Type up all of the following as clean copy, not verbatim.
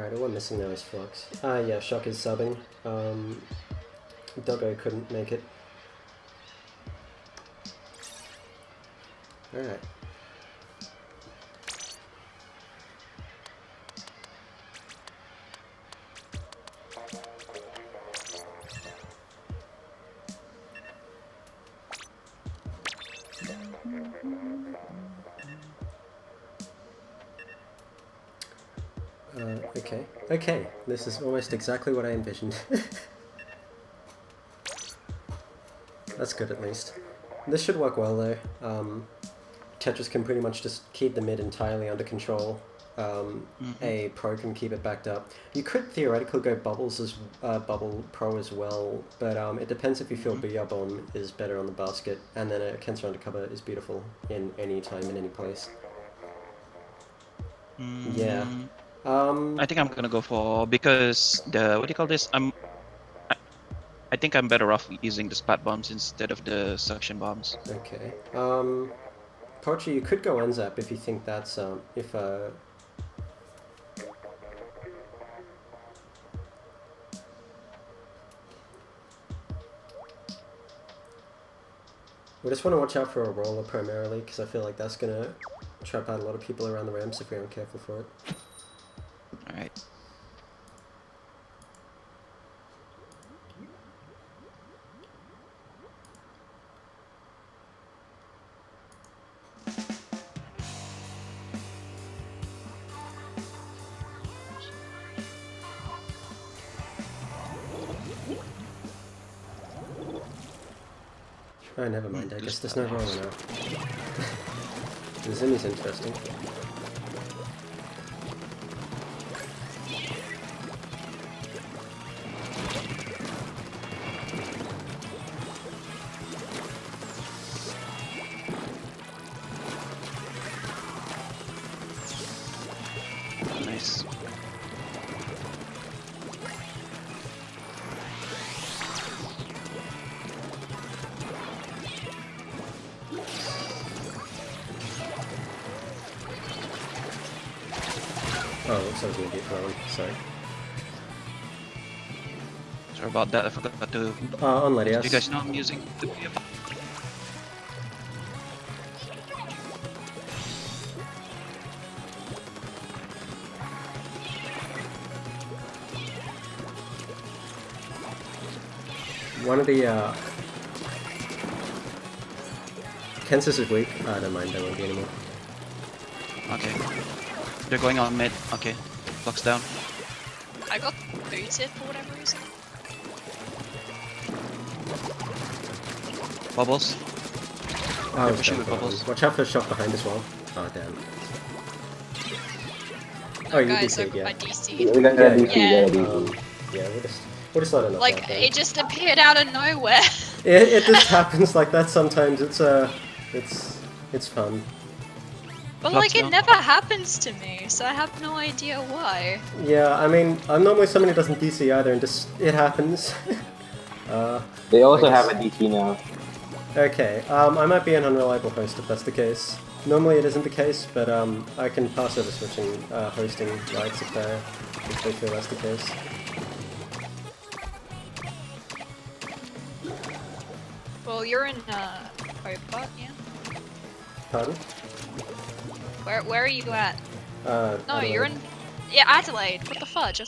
Alright, all I'm missing now is Flux. Yeah, Shock is subbing. Doggo couldn't make it. Alright. Okay. Okay, this is almost exactly what I envisioned. That's good at least. This should work well though. Tetris can pretty much just keep the mid entirely under control. A pro can keep it backed up. You could theoretically go bubbles as bubble pro as well, but it depends if you feel BR bomb is better on the basket, and then a cancer undercover is beautiful in any time in any place. Yeah. I think I'm gonna go for, because the, what do you call this? I think I'm better off using the spot bombs instead of the suction bombs. Okay. Poetry, you could go unzap if you think that's if we just want to watch out for a roller primarily, because I feel like that's gonna trap out a lot of people around the ramps if we aren't careful for it. Alright. Oh, never mind, I guess there's no roller now. The Zim is interesting. Nice. Oh, looks like I was gonna get thrown, sorry. Sorry about that, I forgot to... On Ledias. Do you guys know I'm using the... One of the, Kansas is weak. Don't mind, there won't be anymore. Okay. They're going on mid. Okay. Flux down. I got booted for whatever reason. Bubbles. Oh, pushing with bubbles. Watch out for the shot behind as well. Oh, damn. Oh, you Guys, DC'd, I yeah. DC'd. Yeah, we'll just let it Like, it just appeared out of nowhere. It just happens like that sometimes. It's fun. But Flux like, it down. never happens to me, so I have no idea why. Yeah, I mean, I'm normally someone who doesn't DC either, and just it happens. They also have a DC now. Okay, I might be an unreliable host if that's the case. Normally it isn't the case, but I can pass over switching hosting rights if they feel that's the case. Well, you're in Hobart, yeah? Pardon? Where are you at? No, Adelaide. you're in... Yeah, Adelaide. What the fudge?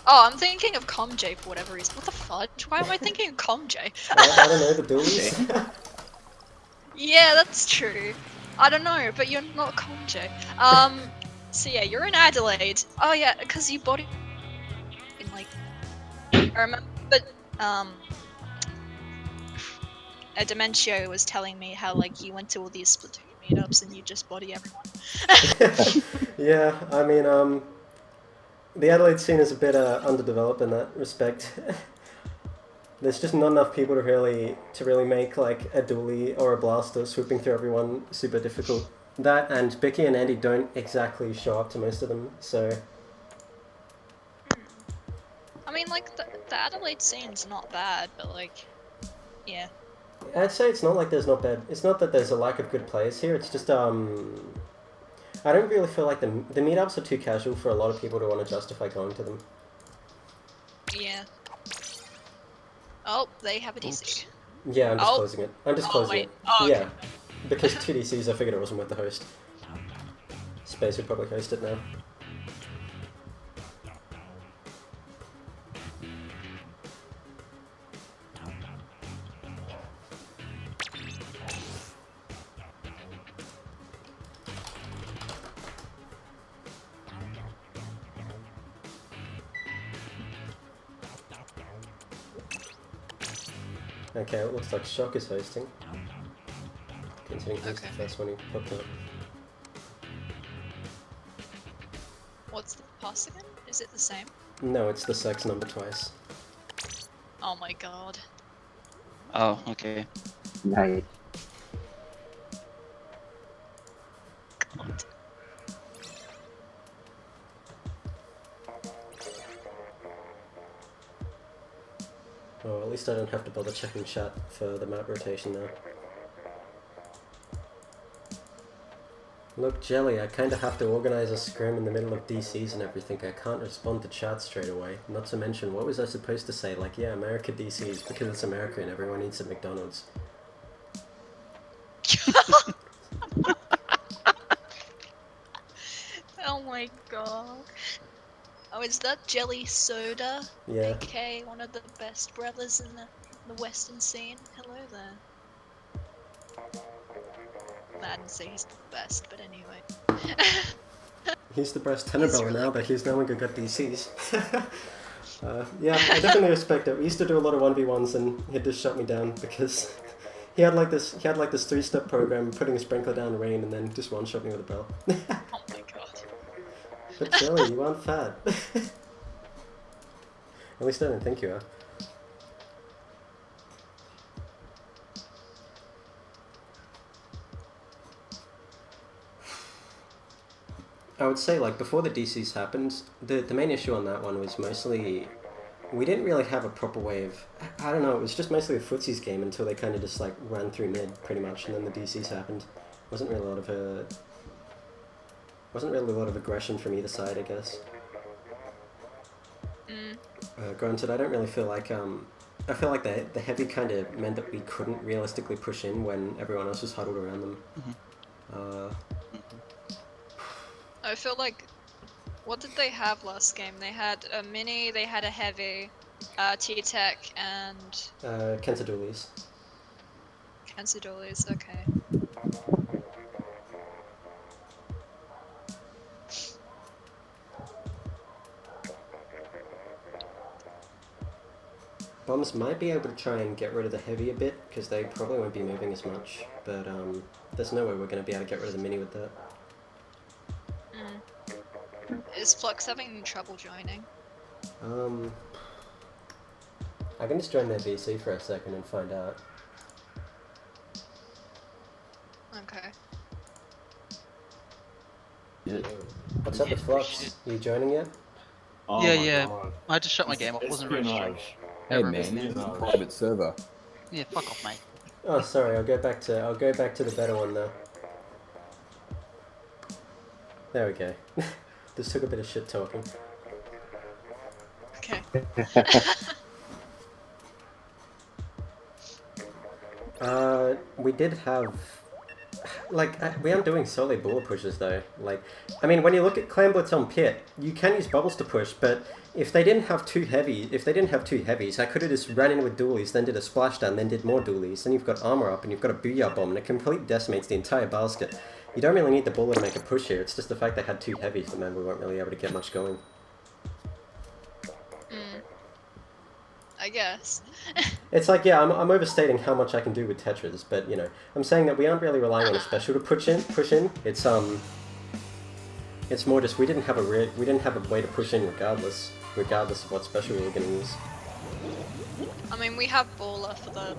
Oh, I'm thinking of ComJ for whatever reason. What the fudge? Why am I thinking of ComJ? I don't know, the dualies? Yeah, that's true. I don't know, but you're not ComJ. So yeah, you're in Adelaide. Oh yeah, because you body... in like... I remember, a Dementio was telling me how like you went to all these Splatoon meetups and you just body everyone. Yeah, I mean, the Adelaide scene is a bit underdeveloped in that respect. There's just not enough people to really make like a dually or a blaster swooping through everyone super difficult. That and Becky and Andy don't exactly show up to most of them, so... I mean, like, the Adelaide scene's not bad, but like, yeah. I'd say it's not like there's not bad. It's not that there's a lack of good players here. It's just I don't really feel like the meetups are too casual for a lot of people to want to justify going to them. Yeah. Oh, they have a DC. Yeah, I'm just Oh. closing it. I'm just closing wait. it. Oh, okay. Yeah, because 2 DCs, I figured it wasn't worth the host. Space would probably host it now. Okay, it looks like Shock is hosting. Considering he's the first one who popped up. What's the pass again? Is it the same? No, it's the sex number twice. Oh my god. Oh, okay. Nice. God. Oh, at least I don't have to bother checking chat for the map rotation now. Look, Jelly, I kinda have to organize a scrim in the middle of DCs and everything. I can't respond to chat straight away. Not to mention, what was I supposed to say? Like, yeah, America DCs, because it's America and everyone eats at McDonald's. Oh my god. Oh, is that Jelly Soda? Yeah. AK, one of the best brothers in the Western scene. Hello there. I didn't say he's the best, but anyway. He's the best tenor He's bell really now, but he's no longer got DCs. Yeah, I definitely respect it. We used to do a lot of 1v1s and he'd just shut me down because he had like this 3-step program, putting a sprinkler down the rain and then just one-shot me with a bell. Oh my god. But Jelly, you aren't fat. At least I don't think you are. I would say, like, before the DCs happened, the main issue on that one was mostly, we didn't really have a proper way of, I don't know, it was just mostly a footsies game until they kind of just, like, ran through mid, pretty much, and then the DCs happened. Wasn't really a lot of aggression from either side, I guess. Granted, I don't really feel like, I feel like the heavy kind of meant that we couldn't realistically push in when everyone else was huddled around them. I feel like, what did they have last game? They had a mini, they had a heavy, T-Tech, and Kentadoolies. Kansadolies, okay. Bombs might be able to try and get rid of the heavy a bit, because they probably won't be moving as much, but there's no way we're going to be able to get rid of the mini with that. Is Flux having trouble joining? I can just join their VC for a second and find out. Okay. What's up with Flux? Are you joining yet? Oh Yeah. God. I just shut my game off. Wasn't very sure. Hey man, this is a private server. Yeah, fuck off, mate. Oh, sorry. I'll go back to the better one now. There we go. This took a bit of shit talking. Okay. We did have, like, we aren't doing solely bullet pushes though. Like, I mean, when you look at Clan Blitz on Pit, you can use bubbles to push, but if they didn't have two heavies, I could have just ran in with dualies, then did a splashdown, then did more dualies, then you've got armor up and you've got a booyah bomb, and it completely decimates the entire basket. You don't really need the bullet to make a push here, it's just the fact they had two heavies that meant we weren't really able to get much going. I guess. It's like, yeah, I'm overstating how much I can do with Tetras, but, you know, I'm saying that we aren't really relying on a special to push in. It's more just we didn't have a way to push in regardless of what special we were going to use. I mean, we have Baller for the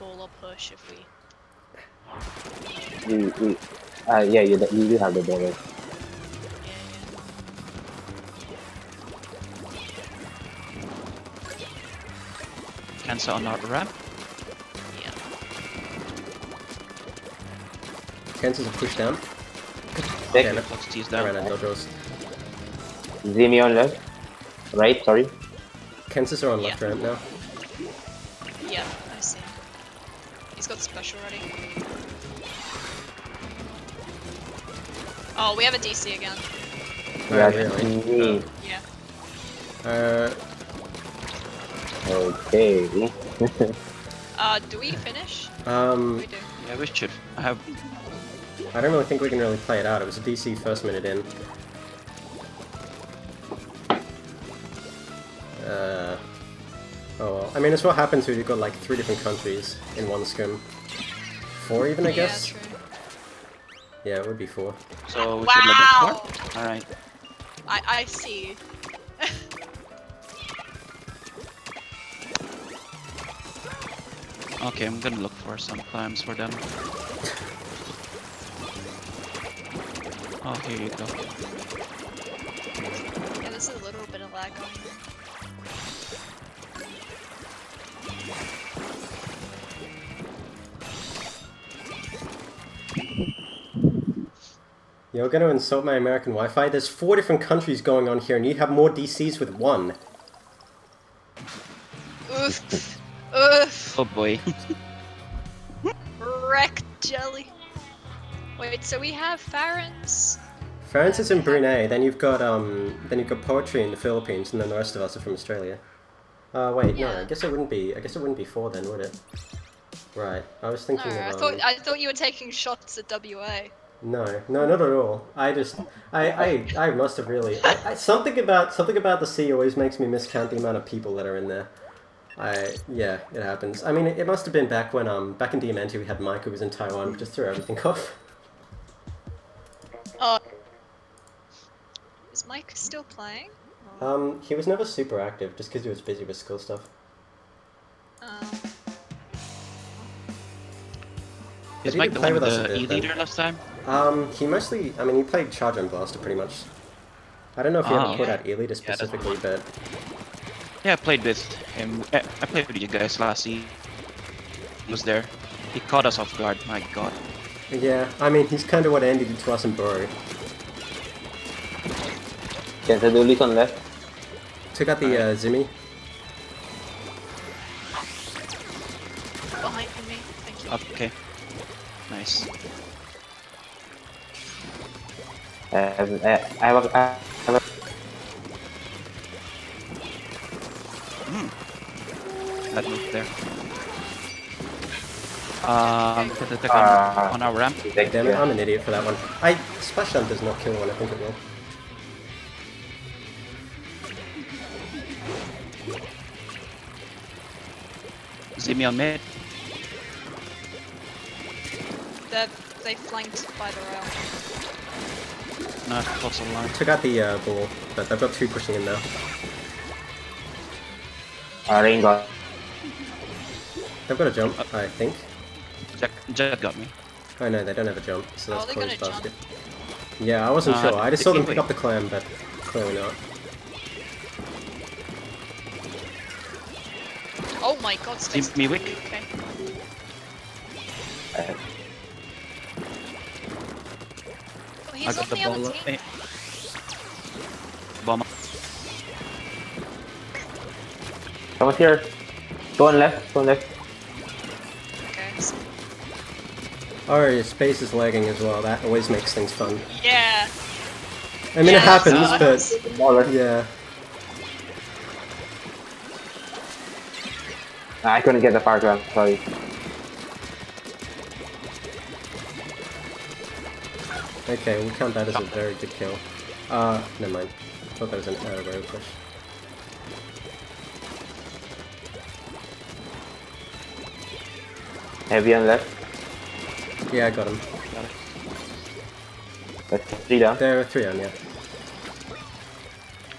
Baller push if we... Yeah, you do have the baller. Cancel on our ramp. Yeah. Chances of push down. Check. Damn it. He's I down. ran out of dodge. Zimmy on left. Right, sorry. Kansas are on left Yeah. ramp now. Yeah, I see. He's got special ready. Oh, we have a DC again. Yeah, really? me. Yeah. Okay. Do we finish? Um, We do. Yeah, we should have. I don't really think we can really play it out. It was a DC first minute in. Oh well. I mean, it's what happens when you've got like 3 different countries in one scrim. 4 even, I guess? Yeah, true. Yeah, it would be 4. So we Wow. should let it work. All right. I see. Okay, I'm gonna look for some climbs for them. Oh, here you go. Yeah, there's a little bit of lag going there. You're gonna insult my American Wi-Fi? There's 4 different countries going on here, and you have more DCs with 1. Oof. Oof. Oh boy. Wreck jelly. Wait, so we have Farron's? France is in Brunei, then you've got Poetry in the Philippines, and then the rest of us are from Australia. Wait, no, Yeah. I guess it wouldn't be 4 then, would it? Right, I was No, thinking I of, thought you were taking shots at WA. No, not at all. I must have really. Something about the sea always makes me miscount the amount of people that are in there. Yeah, it happens. I mean, it must have been back when back in DMNT we had Mike who was in Taiwan, just threw everything off. Is Mike still playing? He was never super active, just because he was busy with skill stuff. Is he Mike did the play one with with us a the bit, E-leader then. last time? He mostly, I mean, he played Charger and Blaster pretty much. I don't know if he Oh, ever put okay. out E-leader Yeah, that's specifically, but Yeah, I played with him. I played with you guys last season. He was there. He caught us off guard. My God. yeah, I mean, he's kind of what Andy did to us in Burrow. Can I do this on left? Took out the Zimmy. Behind me, thank you. Okay. Nice. I have a That move there. Put the attack on our ramp. Damn it, I'm an idiot for that one. Splash Down does not kill one, I think it will. Zimmy on mid. They flanked by the rail. No, close line. Took out the ball, but they've got 2 pushing in now. Rain got. They've got a jump, I think. Jet got me. Oh no, they don't have a jump, so that's they're closed gonna basket. Yeah, I wasn't sure. I just saw them pick wait. up the clam, but clearly not. Oh my god, space. Zimmy wick. Okay. Oh, I he's got on the the other ball. team. Bomb. Someone's here. Go on left. Go on left. Okay. So, Oh, your space is lagging as well. That always makes things fun. yeah. I mean, it Yeah, happens, so- but Baller. yeah. I couldn't get the fire ground. Sorry. Okay, we'll count that as a very good kill. Never mind. Thought that was an road push. Heavy on left. Yeah, I got him. That's 3 down. There are 3 on, yeah.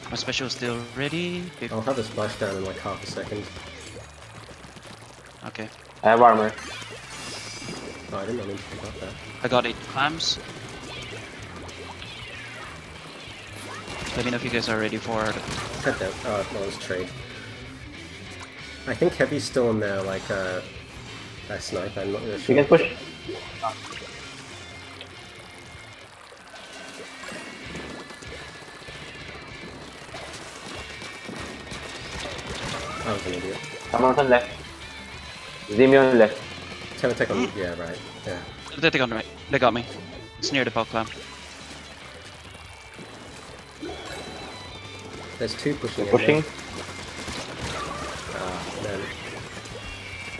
My special is still ready. I'll have a splash down in like half a second. Okay. I have armor. Oh, I didn't know anything about that. I got 8 clams. Let me know if you guys are ready for it. Cut that. No, it's trade. I think Heavy's still in there, like, a snipe. I'm not really You sure. can push. I was an idiot. Someone's on left. Zimion left. Tenatech on. Yeah, right. Yeah. They take on the right. They got me. It's near the Pal Clam. There's two pushing in Pushing. there. Ah, man.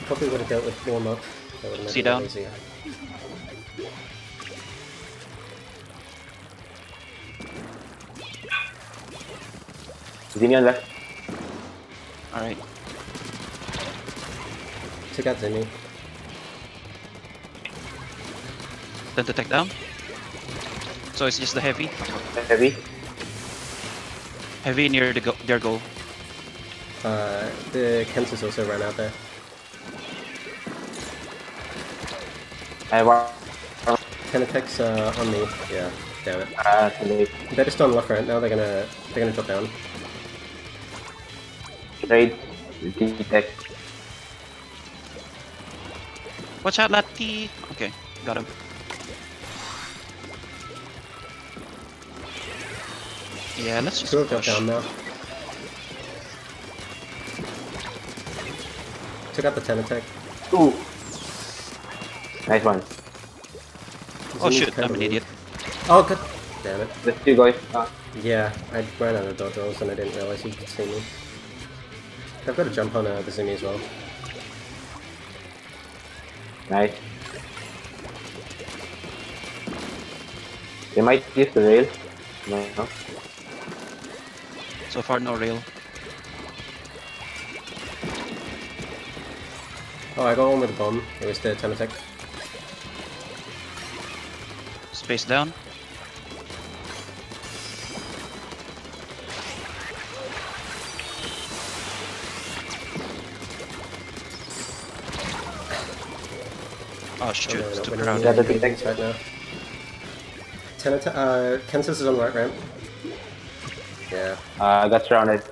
Probably would have dealt with warm up. That would have made See it a lot down. easier. Zimion left. Alright. Took out Zimmy. Then to take down. So it's just the heavy. Heavy. Heavy near their goal. The Kansas also ran out there. I want. Tenatech's on me. Yeah, damn it. Too late. They're just on left right now. They're gonna drop down. Trade. Tech. Watch out, Lati. Okay, got him. Yeah, let's just Two will drop push. down now. Took out the Tenatech. Ooh. Nice one. Oh Zimmy's shit, kind I'm of an weak. idiot. Oh god damn it. There's two guys. Yeah, I ran out of dodge rolls and I didn't realize he could see me. I've got to jump on the Zimmy as well. Nice. They might use the rail. No. So far, no rail. Oh, I got one with a bomb. It was the Tenatech. Space down. Oh shoot, it's too We're crowded. Yeah, the things right now. Kansas is on the right ramp. Yeah. I got surrounded.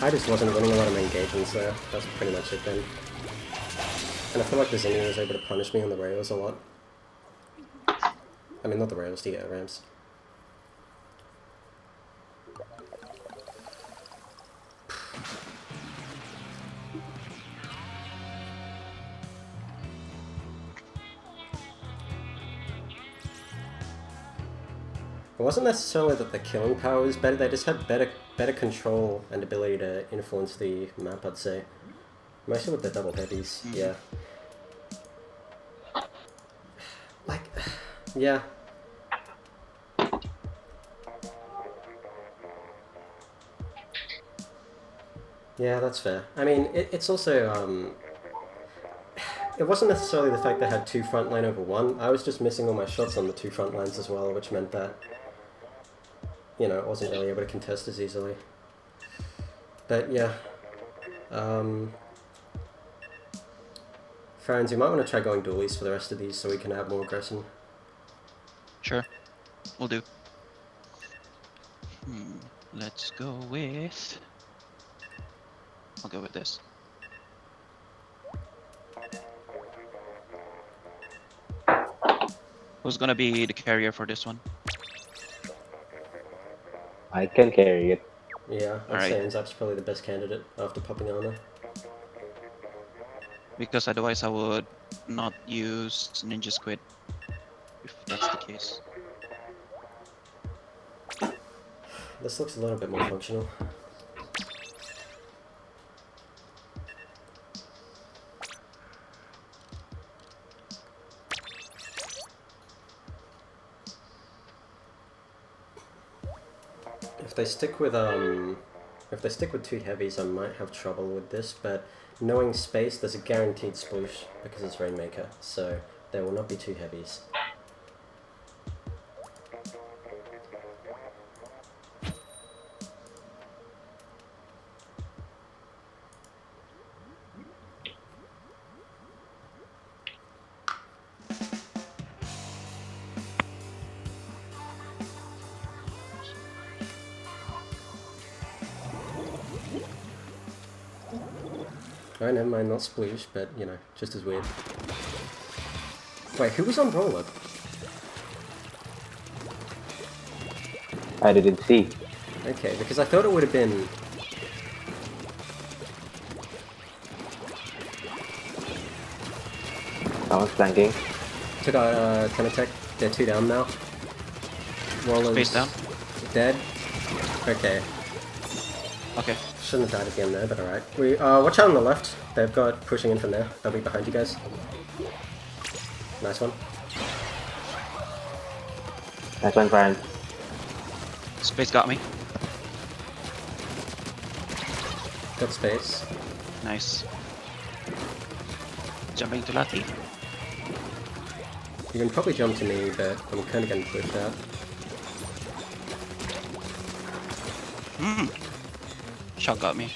I just wasn't winning a lot of engagements there. That's pretty much it then. And I feel like the Zimmy was able to punish me on the rails a lot. I mean, not the rails, the ramps. It wasn't necessarily that the killing power was better, they just had better control and ability to influence the map, I'd say. Mostly with the double heavies, yeah. Like, yeah. Yeah, that's fair. I mean, it's also, it wasn't necessarily the fact that I had two front line over one, I was just missing all my shots on the two front lines as well, which meant that, you know, I wasn't really able to contest as easily. But yeah. Friends, you might want to try going dualies for the rest of these so we can have more aggression. Sure, we'll do. Let's go with... I'll go with this. Who's gonna be the carrier for this one? I can carry it. Yeah, I'd Alright. say Enzap's probably the best candidate after popping armor. Because otherwise I would not use Ninja Squid, if that's the case. This looks a little bit more functional. If they stick with two heavies, I might have trouble with this, but knowing space, there's a guaranteed sploosh because it's Rainmaker, so there will not be two heavies. Alright, never mind, not sploosh, but, you know, just as weird. Wait, who was on roller? I didn't see. Okay, because I thought it would have been... Someone's flanking. Took out Tenatech. They're 2 down now. Roller's Face down. dead. Okay. Okay. Shouldn't have died again there, but alright. We watch out on the left. They've got pushing in from there. They'll be behind you guys. Nice one. Nice one, Brian. Space got me. Got space. Nice. Jumping to Lati. You can probably jump to me, but I'm kind of getting pushed out. Shot got me.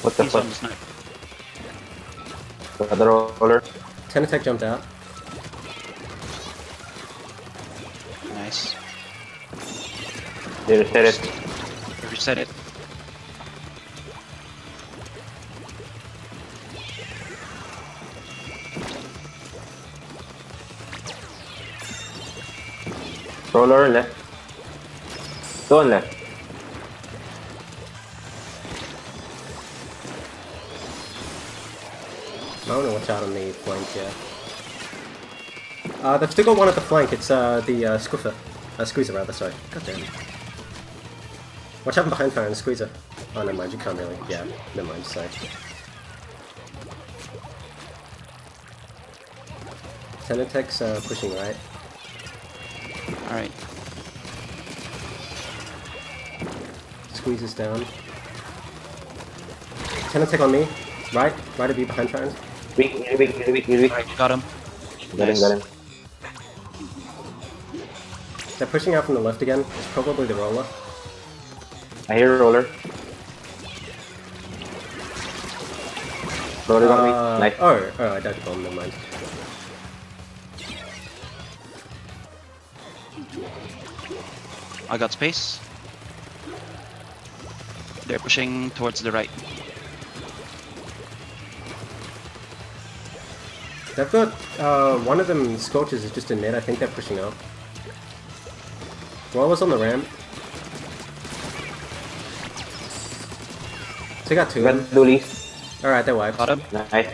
What the He's on fuck? the snipe. The other roller. Tenatech jumped out. Nice. They reset it. Reset it. Roller left. Stone left. I want to watch out on the flank here. They've still got one at the flank. It's the Squiffer. Squeezer rather, sorry. God damn. Watch out from behind fire and Squeezer. Oh, never mind, you can't really. Yeah, never mind, sorry. Tenatech's pushing right. Alright. Squeezes down. Tenatech on me. Right of you behind fire. Weak. Alright, got him. Got him. They're pushing out from the left again. It's probably the roller. I hear a roller. Roller got me. Nice. Oh, I died to bomb, never mind. I got space. They're pushing towards the right. They've got, one of them, Scorches, is just in mid. I think they're pushing up. Roller's on the ramp. So you got 2 of them. Got Dooley. Alright, they're wiped. Got him. Nice.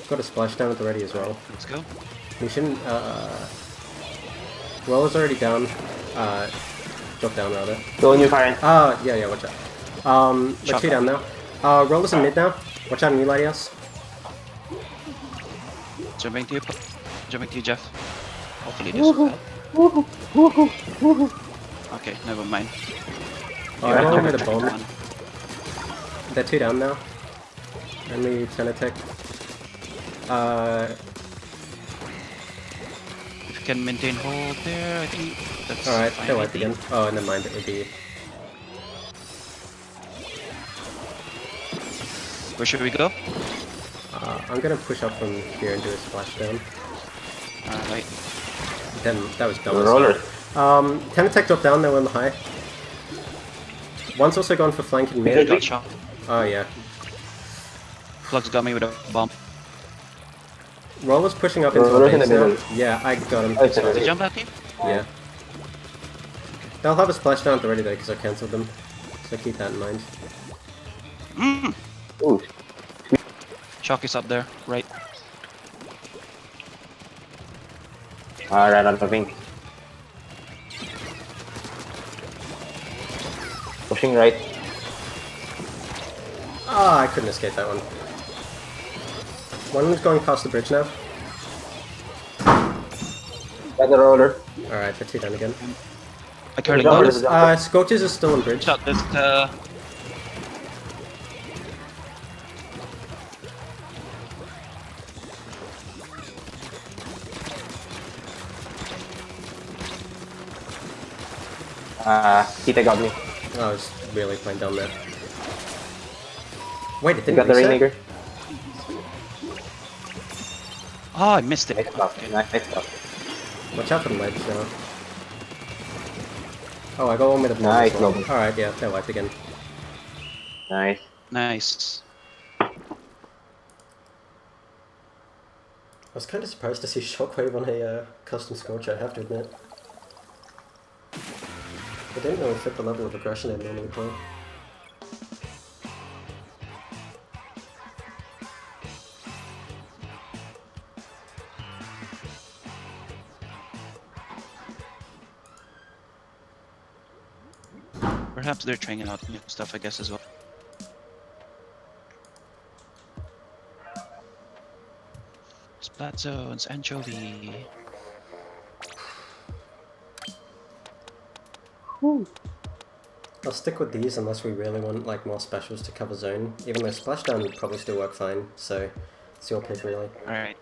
Got a splash down at the ready as well. Let's go. We shouldn't, Roller's already down. Drop down rather. Go on your Karen. Yeah, watch out. We're Shot 2 down now. Roller's in mid now. Watch out on you, Latias. Jumping to you. Jumping to you, Jeff. Hopefully this will help. Okay, never mind. Oh, I don't the bomb. They're 2 down now. Only Tenatech. If you can maintain hold there, I think that's Alright, fine. they're I wiped think. again. Oh, never mind, it would be... Where should we go? I'm gonna push up from here and do a splashdown. Alright. Then, that was dumb. The roller. Tenatech dropped down, they were in the high. One's also gone for flank and I mid. got shot. Oh yeah. Plugs got me with a bomb. Roller's pushing up into Roller's the in base the now. middle. Yeah, I got him. Oh, it's Sorry. Did they jump at you? Yeah. They'll have a splashdown at the ready though, because I cancelled them. So keep that in mind. Ooh. Shock is up there, right? Alright, I'm moving. Pushing right. Ah, I couldn't escape that one. One of them's going past the bridge now. Got the roller. Alright, they're 2 down again. I currently Jump, got jump. it. Scorches is still on bridge. Shot this. Kita got me. Oh, I was really playing down there. Wait, it You didn't got the reset? Rainmaker. Oh, I missed it. Nice stuff. Okay. Nice stuff. Watch out for the ledge now. Oh, I got one with a bomb. Nice, as well. Logan. Alright, yeah, they're wiped again. Nice. Nice. I was kind of surprised to see Shockwave on a custom Scorcher, I have to admit. I didn't really fit the level of aggression I normally play. Perhaps they're trying out new stuff, I guess, as well. Splat zones, anchovy. I'll stick with these unless we really want like more specials to cover zone, even though Splashdown would probably still work fine, so it's your pick really. Alright.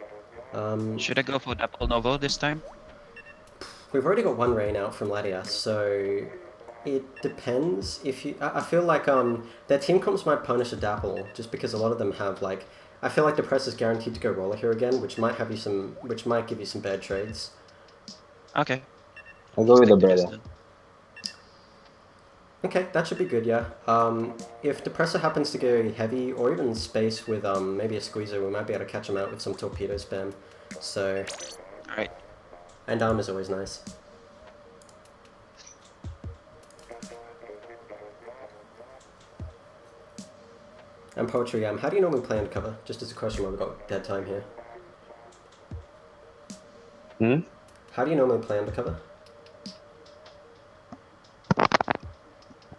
Should Should I go for Dapple Novo this time? We've already got one rain out from Latias, so it depends if you... I feel like their team comps might punish a Dapple, just because a lot of them have like... I feel like Depress is guaranteed to go Roller here again, which might have you some... which might give you some bad trades. Okay. I'll go with the Stick to this brother. then. Okay, that should be good, yeah. If Depressor happens to go heavy, or even space with maybe a squeezer, we might be able to catch him out with some torpedo spam. So... Alright. And arm is always nice. And Poetry, how do you normally play undercover? Just as a question while we've got dead time here. Hmm? How do you normally play undercover?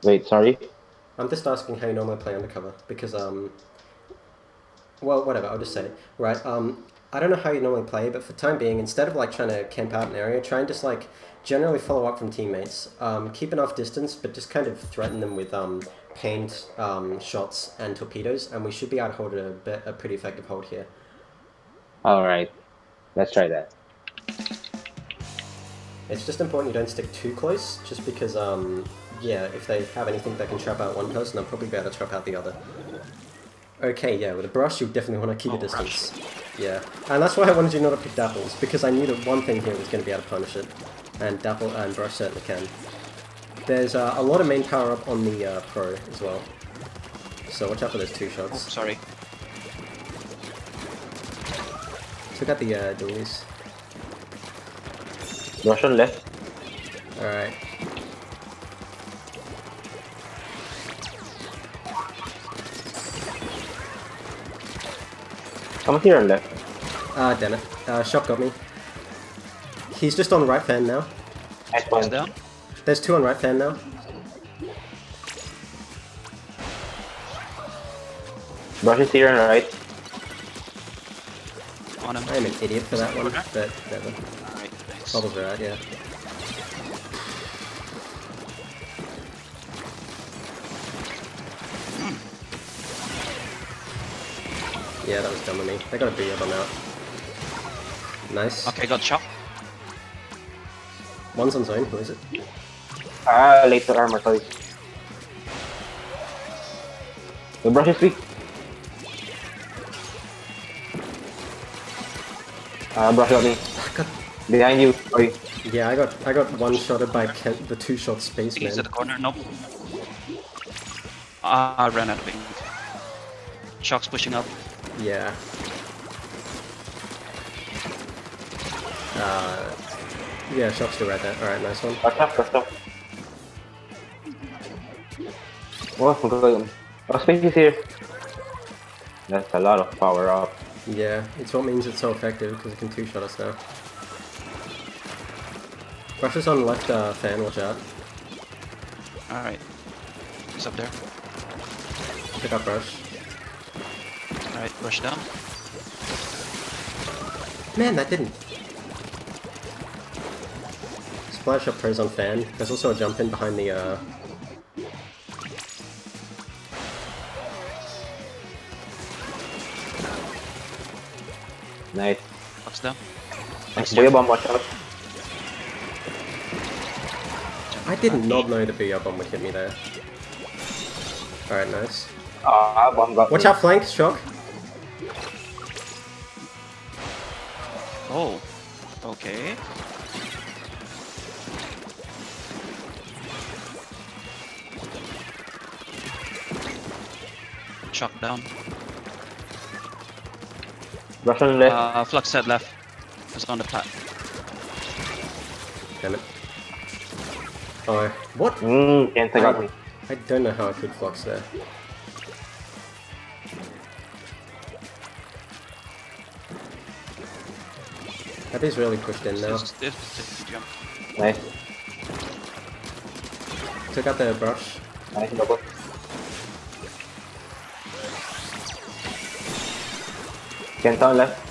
Wait, sorry? I'm just asking how you normally play undercover, because, well, whatever, I'll just say it. Right, I don't know how you normally play, but for the time being, instead of, like, trying to camp out an area, try and just, like, generally follow up from teammates. Keep enough distance, but just kind of threaten them with, pained, shots and torpedoes, and we should be able to hold a pretty effective hold here. Alright. Let's try that. It's just important you don't stick too close, just because, yeah, if they have anything that can trap out one person, they'll probably be able to trap out the other. Okay, yeah, with a brush, you definitely want to keep a distance. Yeah, and that's why I wanted you not to pick Dapples, because I knew that one thing here was going to be able to punish it, and Dapple and brush certainly can. There's a lot of main power up on the pro as well, so watch out for those two Oh, shots. sorry. Took out the dualies. Russian left. Alright. Someone here on left. Damn it. Shock got me. He's just on right fan now. Nice Is one. down? There's two on right fan now. Brush is here on right. On him. I'm an idiot for that one, Okay. but whatever. Alright, nice. Bubbles are out, yeah. Yeah, that was dumb of me. They got a big on out. Nice. Okay, got shot. One's on zone, who is it? Ah, later armor, sorry. The brush is weak. Brush got me. I got, Behind you. Sorry. yeah, I got one-shotted by the two-shot spaceman. He's at the corner. Nope. Ah, I ran out of ink. Shock's pushing up. Yeah. Yeah, Shock's still right there. Alright, nice one. Brush up. Oh, I'm going. Oh, space is here. That's a lot of power up. Yeah, it's what means it's so effective, because it can two-shot us now. Brush is on left fan, watch out. Alright. He's up there. Pick up Brush. Alright, rush down. Man, that didn't. Splash up pros on fan. There's also a jump in behind the Nice. Ups down. Boya bomb, watch out. I did not know the BR bomb would hit me there. Alright, nice. Ah, bomb got Watch me. out, flank, Shock. Oh. Okay. Shock down. Rush on left. Flux head left. Just on the plat. Damn it. Oh, what? Kenta got me. I don't know how I could flux there. Abby's really pushed in now. It's jump. Nice. Took out the brush. Nice double. Kenta on left.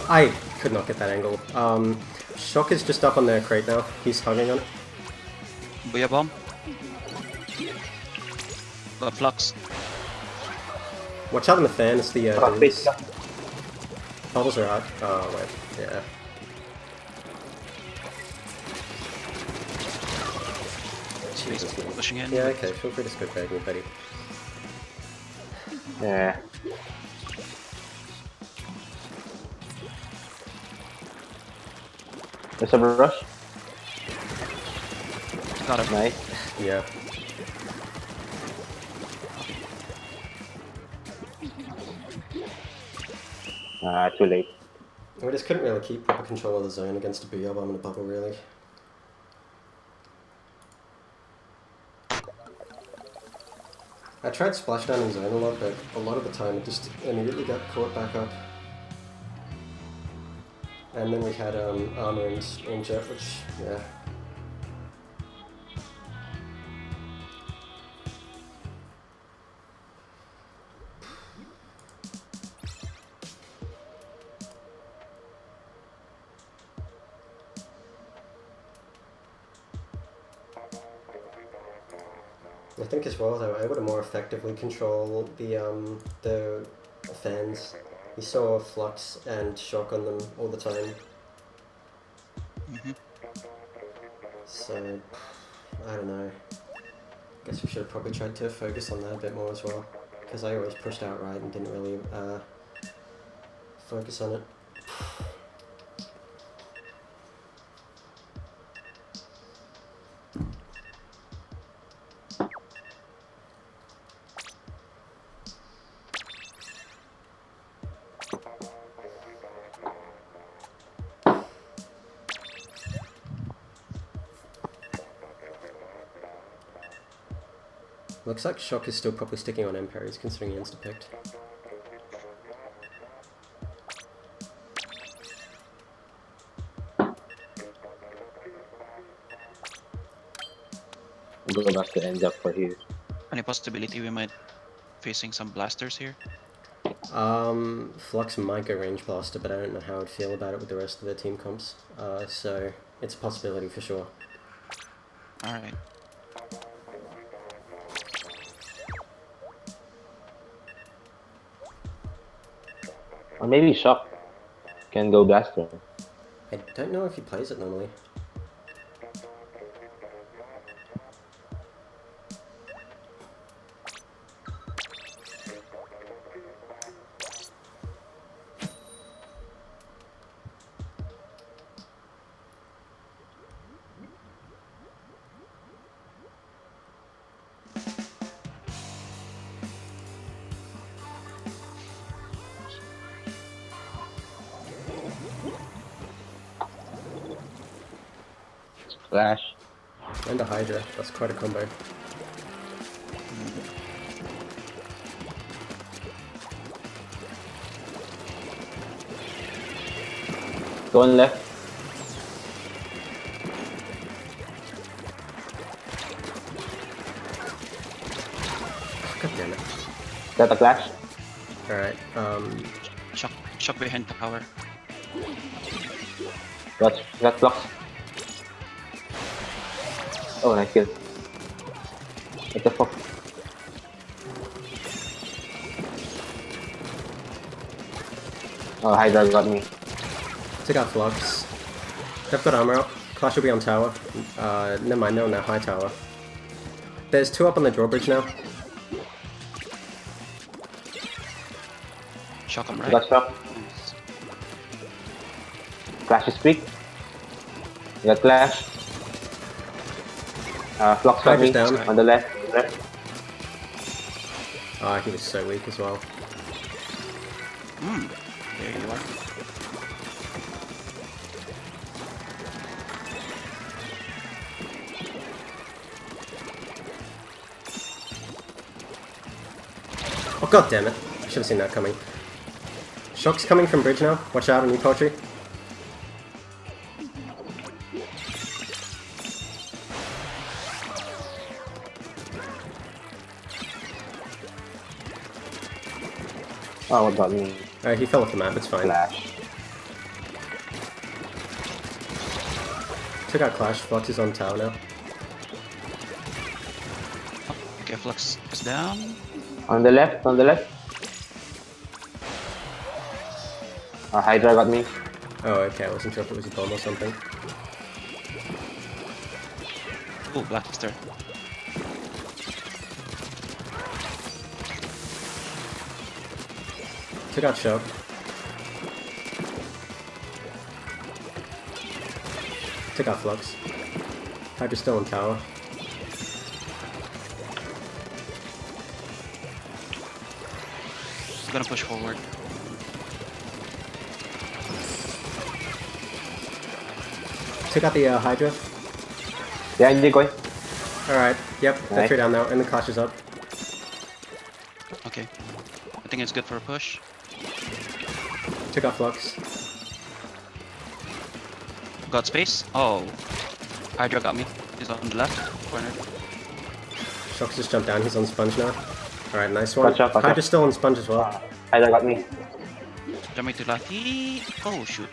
I could not get that angle. Shock is just up on their crate now. He's hugging on it. Booyah bomb. Got flux. Watch out on the fan, it's the Rock booms. face. Bubbles are out. Oh, wait. Yeah. Jesus. Pushing in. Yeah, okay. Feel free to scoop bag me, buddy. Yeah. There's a rush. Got him. Nice. Yeah. Too late. We just couldn't really keep proper control of the zone against a BR bomb in a bubble, really. I tried splashdown in zone a lot, but a lot of the time it just immediately got caught back up. And then we had armor and jet, which, yeah. I think as well they were able to more effectively control the fans. You saw flux and shock on them all the time. So I don't know. Guess we should have probably tried to focus on that a bit more as well, because I always pushed out right and didn't really focus on it. Looks like Shock is still probably sticking on M parries considering he insta-picked. We'll go back to end up for here. Any possibility we might facing some blasters here? Flux might go range blaster, but I don't know how I'd feel about it with the rest of the team comps. So it's a possibility for sure. Alright. Or maybe Shock can go blaster. I don't know if he plays it normally. Flash. And a Hydra, that's quite a combo. Going left. God damn it. Got a flash. Alright, Shock behind tower. Got flux. Oh, nice kill. What the fuck? Oh, Hydra got me. took out Flux. They've got armor up. Clash will be on tower. Never mind, they're on that high tower. There's two up on the drawbridge now. Shock him right. Got shock. Flash is weak. You got flash. Flux got me Hydra's down. on the left. Ah, he was so weak as well. There you are. Oh god damn it. I should have seen that coming. Shock's coming from bridge now. Watch out on new poetry. Oh, what got me? Alright, he fell off the map, it's fine. Flash. Took out Clash, Fox is on tower now. Okay, Flux is down. On the left, on the left. Hydra got me. Oh, okay, I wasn't sure if it was a bomb or something. Oh, Blaster. Took out Shock. Took out Flux. Hydra's still on tower. I'm gonna push forward. Took out the Hydra. Yeah, you going. Alright, yep, they're Nice. 3 down now, and the Clash is up. Okay. I think it's good for a push. Took out Flux. Got space? Oh. Hydra got me. He's on the left corner. Shock's just jumped down, he's on Sponge now. Alright, nice one. Watch out, watch Hydra's out. still on Sponge as well. Hydra got me. Jumping to left. Oh, shoot.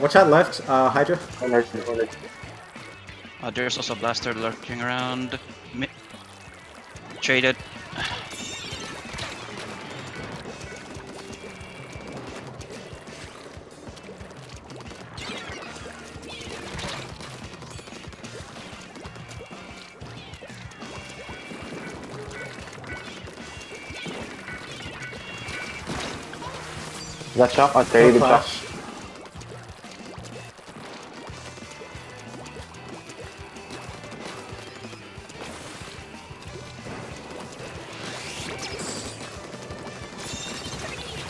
Watch out left, Hydra. There's also a Blaster lurking around. Traded. Got shock. Oh, very No good shock. Clash.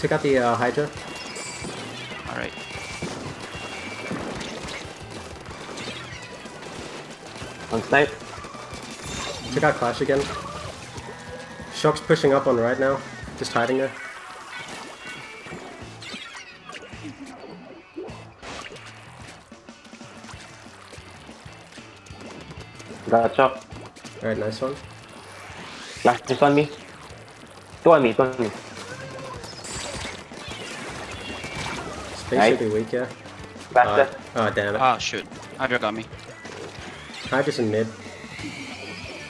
Took out the Hydra. Alright. On snipe. Took out Clash again. Shock's pushing up on right now. Just hiding there. Got shock. Alright, nice one. Flash is on me. Two on me, two on me. Space Nice. should be weak, yeah. Blaster. Oh, damn it. Ah, shoot. Hydra got me. Hydra's in mid.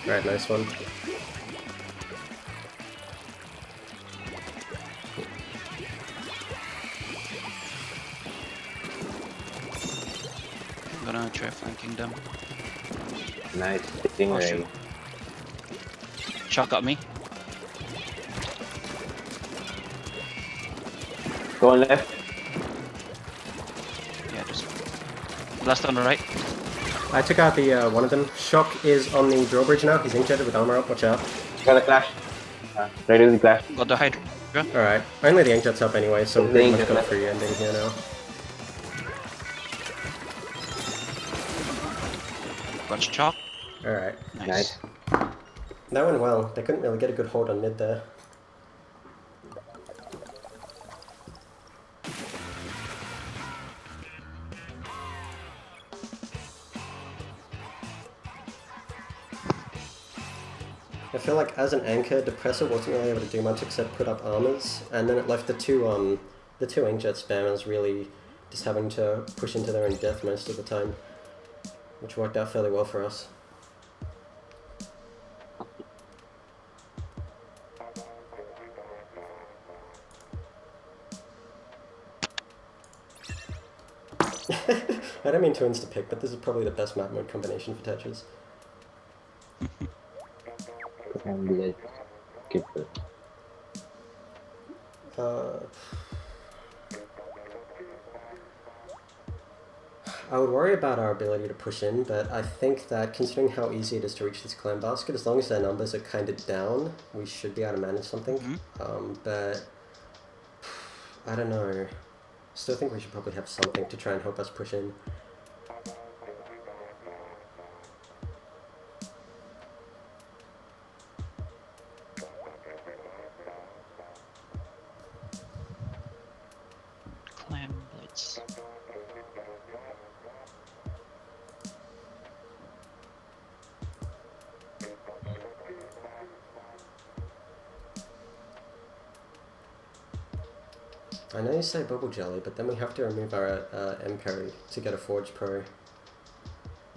Alright, nice one. I'm gonna try flanking them. Nice. Stingray. shoot. Shock got me. Go on left. Yeah, just Blast on the right. I took out the one of them. Shock is on the drawbridge now. He's inkjetted with armor up. Watch out. Got a clash. Ready with the clash. Got the Hydra. Alright. Only the inkjet's up anyway, so we've The pretty much inkjet got a left. free ending here now. Got Shock. Alright. Nice. Nice. That went well. They couldn't really get a good hold on mid there. I feel like as an anchor, Depressor wasn't really able to do much except put up armors, and then it left the two inkjet spammers really just having to push into their own death most of the time, which worked out fairly well for us. I don't mean to insta-pick, but this is probably the best map mode combination for Tetris. And the keeper. I would worry about our ability to push in, but I think that considering how easy it is to reach this clam basket, as long as their numbers are kind of down, we should be able to manage something. But I don't know. Still think we should probably have something to try and help us push in. Clam blitz. I know you say bubble jelly, but then we have to remove our M-Perry to get a Forge Pro.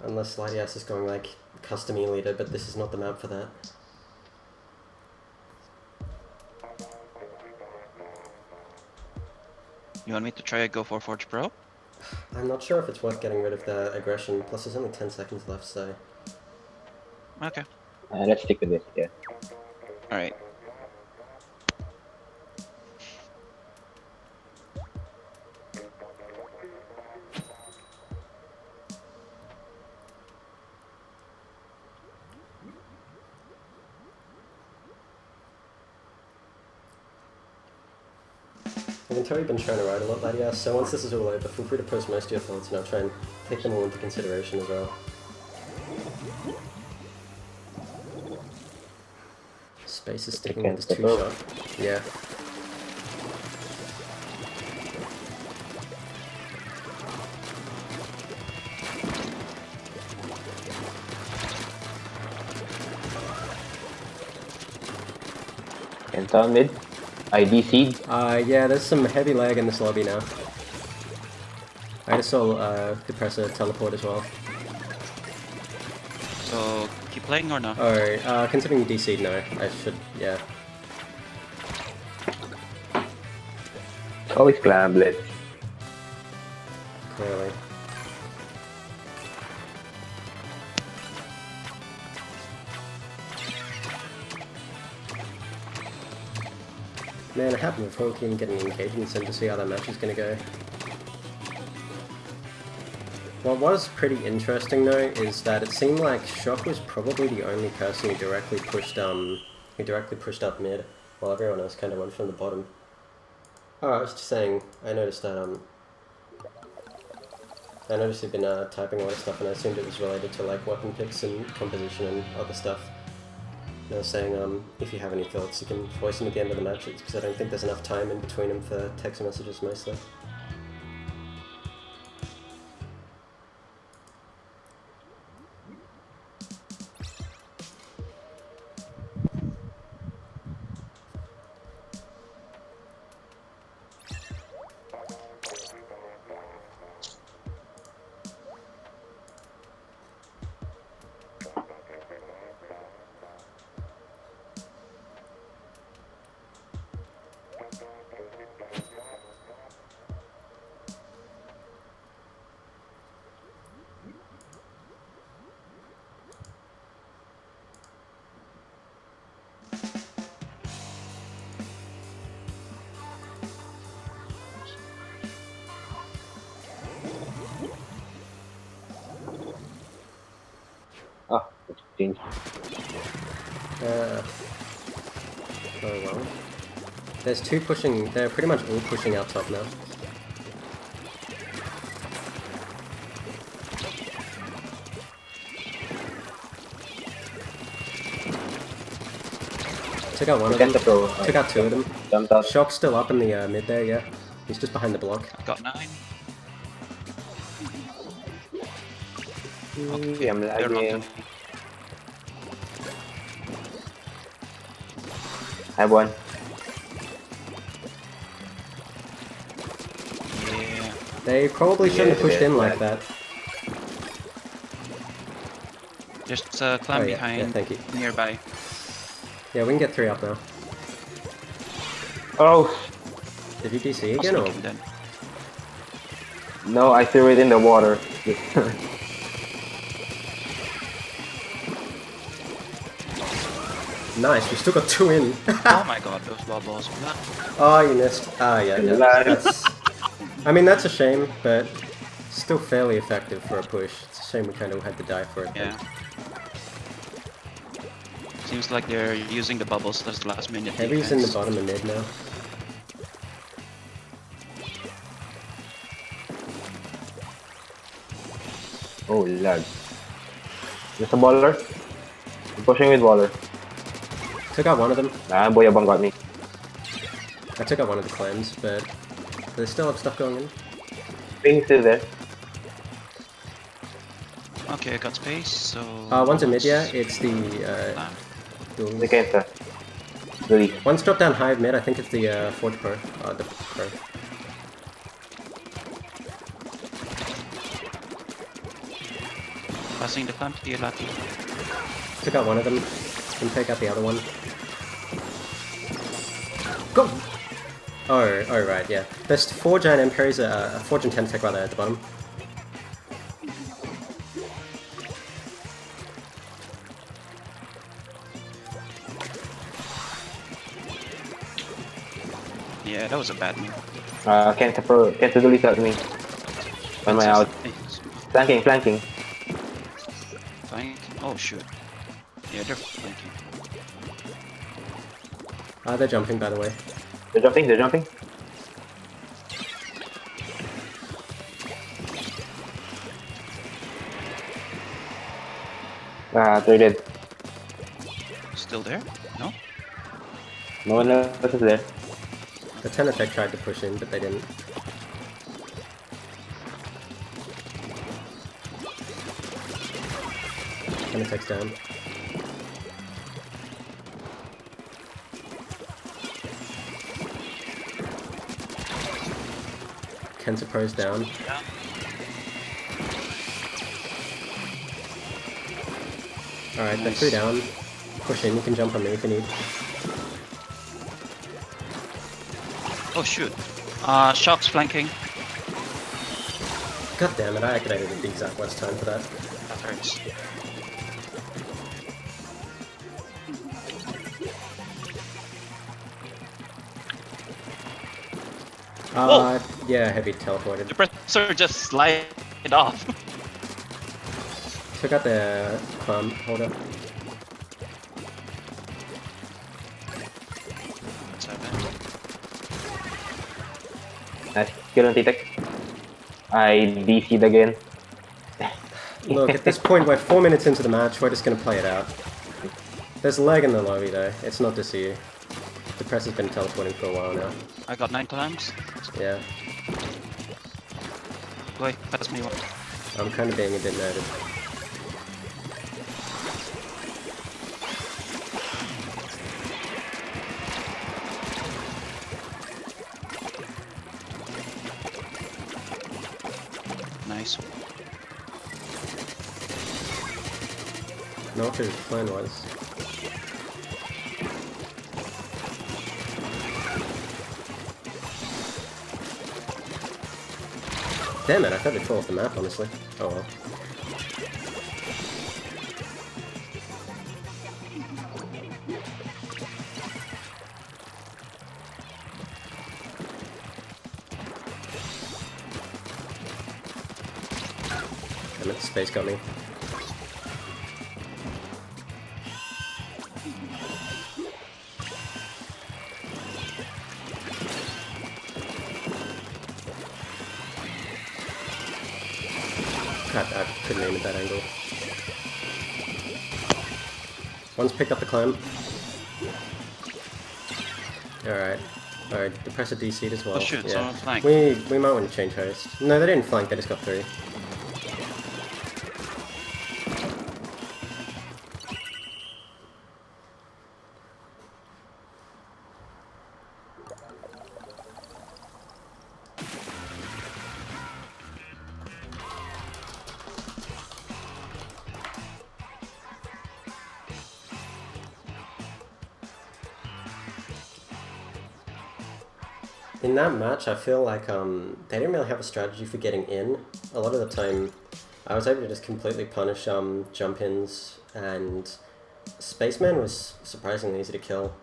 Unless Latias is going like custom E-leader, but this is not the map for that. You want me to try go for Forge Pro? I'm not sure if it's worth getting rid of the aggression, plus there's only 10 seconds left, so... Okay. Let's stick with this, yeah. Alright. I can tell you've been trying to ride a lot, Latias, so once this is all over, feel free to post most of your thoughts and I'll try and take them all into consideration as well. Space is sticking with this 2-shot. Yeah. Kenta mid. ID seed. Yeah, there's some heavy lag in this lobby now. I just saw Depressor teleport as well. So, keep playing or not? Oh, considering you DC'd, no. I should, yeah. Always clam blitz. Clearly. Man, I have no problem getting engagements in to see how that match is going to go. What was pretty interesting though is that it seemed like Shock was probably the only person who directly pushed up mid, while everyone else kind of went from the bottom. Oh, I was just saying, I noticed that you've been typing a lot of stuff, and I assumed it was related to like weapon picks and composition and other stuff. And I was saying, if you have any thoughts, you can voice them at the end of the matches, because I don't think there's enough time in between them for text messages mostly. Oh, it's changed. Oh well. There's two pushing, they're pretty much all pushing out top now. Took out one of them, took out two of them. Jumped out. Shock's still up in the mid there, yeah. He's just behind the block. Got 9. Okay, I'm They're lagging. not I have one. Yeah. They probably shouldn't have pushed Yeah, in yeah. like that. Just climb Oh, yeah, behind yeah, thank you. nearby. Yeah, we can get 3 up now. Oh! Did you DC I'll again or? sneak him then. No, I threw it in the water. Nice, we still got 2 in. Oh my god, those bubbles. Oh, you missed. Ah, yeah, yeah. Nice. That's, I mean, that's a shame, but Still fairly effective for a push. It's a shame we kind of had to die for it. Yeah. Seems like they're using the bubbles as last minute Heavy's in the defense. bottom of mid now. Oh, lag. There's a baller. I'm pushing with baller. Took out one of them. Nah, Boyabang got me. I took out one of the clans, but they still have stuff going in. Ping's still there. Okay, I got space, so... One's in mid, yeah. It's the duels. They can't start. Really. One's dropped down high mid. I think it's the Forge Pro. The Pro. Passing the clamp to you, Lucky. Took out one of them. Can take out the other one. Go! Oh, right, yeah. There's 4 giant Emperors, Forge and Temtech rather at the bottom. Yeah, that was a bad move. Can't delete that me. When am I out? Flanking, flanking. Flank? Oh shoot. Yeah, they're flanking. They're jumping, by the way. They're jumping, they're jumping. They're dead. Still there? No? No one else is there. The Tenetech tried to push in, but they didn't. Tenetech's down. Kensa Pro's down. Alright, they're 3 down. Push in, you can jump on me if you need. Oh shoot. Shock's flanking. God damn it, I activated at the exact worst time for that. That hurts. Yeah, heavy teleported. The presser just slide it off. Took out the clam holder. What's happening? Nice kill on T-Tech. I DC'd again. Look, at this point, we're 4 minutes into the match, we're just gonna play it out. There's lag in the lobby though, it's not to see you. The press has been teleporting for a while now. I got 9 clamps. Yeah, Wait, pass me one. I'm kind of being a bit nervous. Nice. Know what his plan was. Damn it, I thought they'd fall off the map, honestly. Oh well. Damn it, space got me. God, I couldn't aim at that angle. One's picked up the climb. Alright. Alright, the presser DC'd as well. Oh shoot, someone flanked. We might want to change host. No, they didn't flank, they just got 3. In that match, I feel like they didn't really have a strategy for getting in. A lot of the time, I was able to just completely punish jump-ins, and Spaceman was surprisingly easy to kill.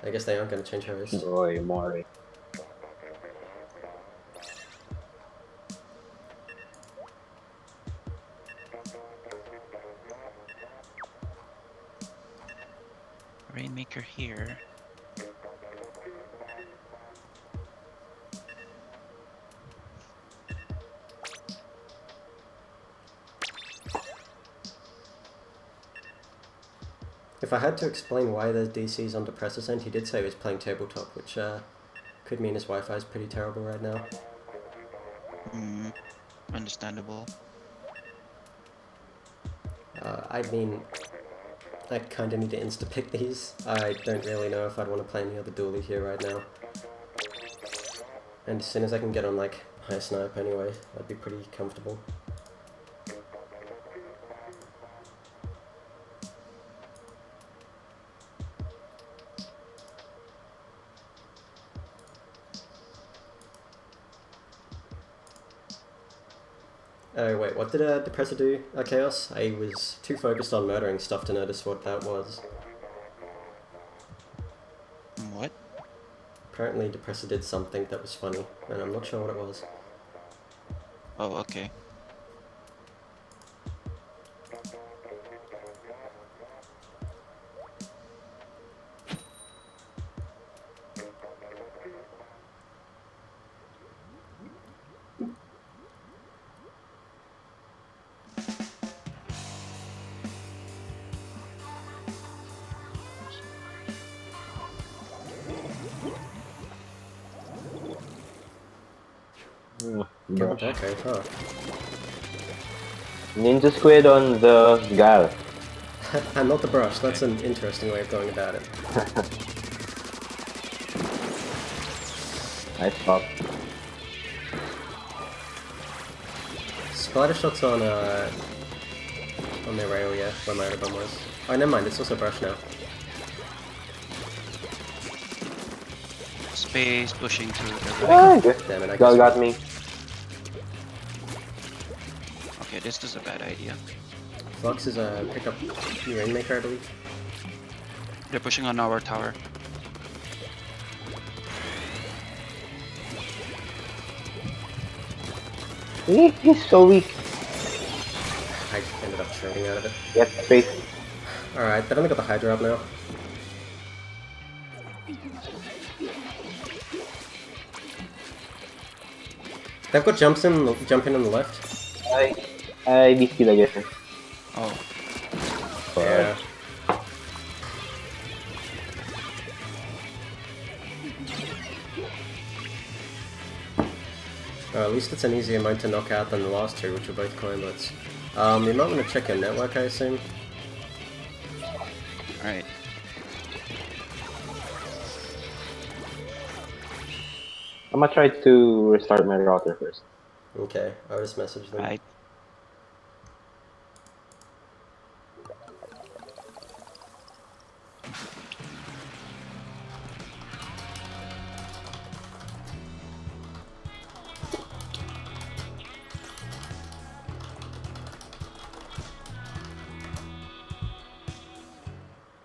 I guess they aren't going to change host. Boy, Mori. Rainmaker here. If I had to explain why there's DCs on Depressor End, he did say he was playing tabletop, which could mean his Wi-Fi is pretty terrible right now. Understandable. I mean, I kind of need to insta-pick these. I don't really know if I'd want to play any other dually here right now. And as soon as I can get on like high snipe anyway, I'd be pretty comfortable. Oh wait, what did Depressor do, Chaos? I was too focused on murdering stuff to notice what that was. What? Apparently Depressor did something that was funny, and I'm not sure what it was. Oh, okay. Brush. Okay, huh. Ninja Squid on the Gal. I'm not the brush, that's an interesting way of going about it. Nice pop. Spider shots on the rail, yeah, where my other bomb was. Oh, never mind, it's also brush now. Space pushing to the Ah, right. good. Damn it, I Gal guess. got me. Okay, this is a bad idea. Flux is a pickup new Rainmaker, I believe. They're pushing on our tower. He's so weak. I ended up trading out of it. Get space. Alright, they've only got the Hydra up now. They've got jumping on the left. I beat you again. Oh, Yeah. At least it's an easier mode to knock out than the last two, which were both coin blitz. You might want to check your network, I assume. alright. I'm gonna try to restart my router first. Okay, I'll just message them. Right.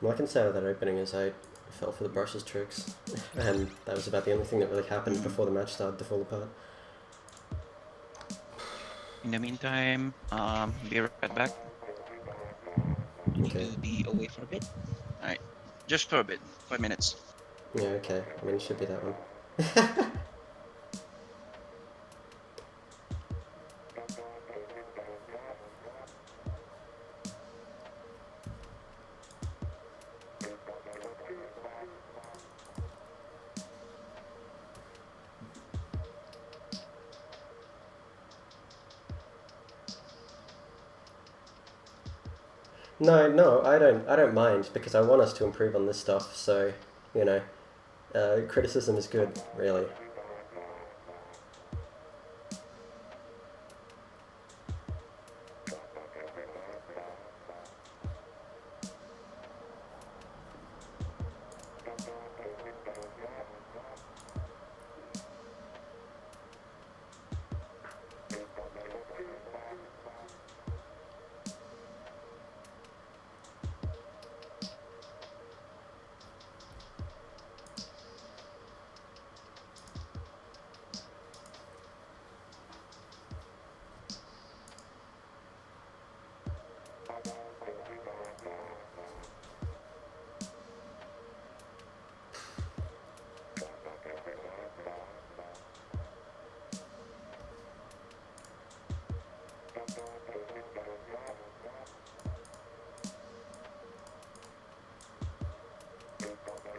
All I can say about that opening is I fell for the brush's tricks, and that was about the only thing that really happened before the match started to fall apart. In the meantime, be right back. Okay. To be away for a bit. Alright. Just for a bit. 5 minutes. Yeah, okay. I mean, it should be that one. No, I don't mind, because I want us to improve on this stuff, so, you know, criticism is good, really.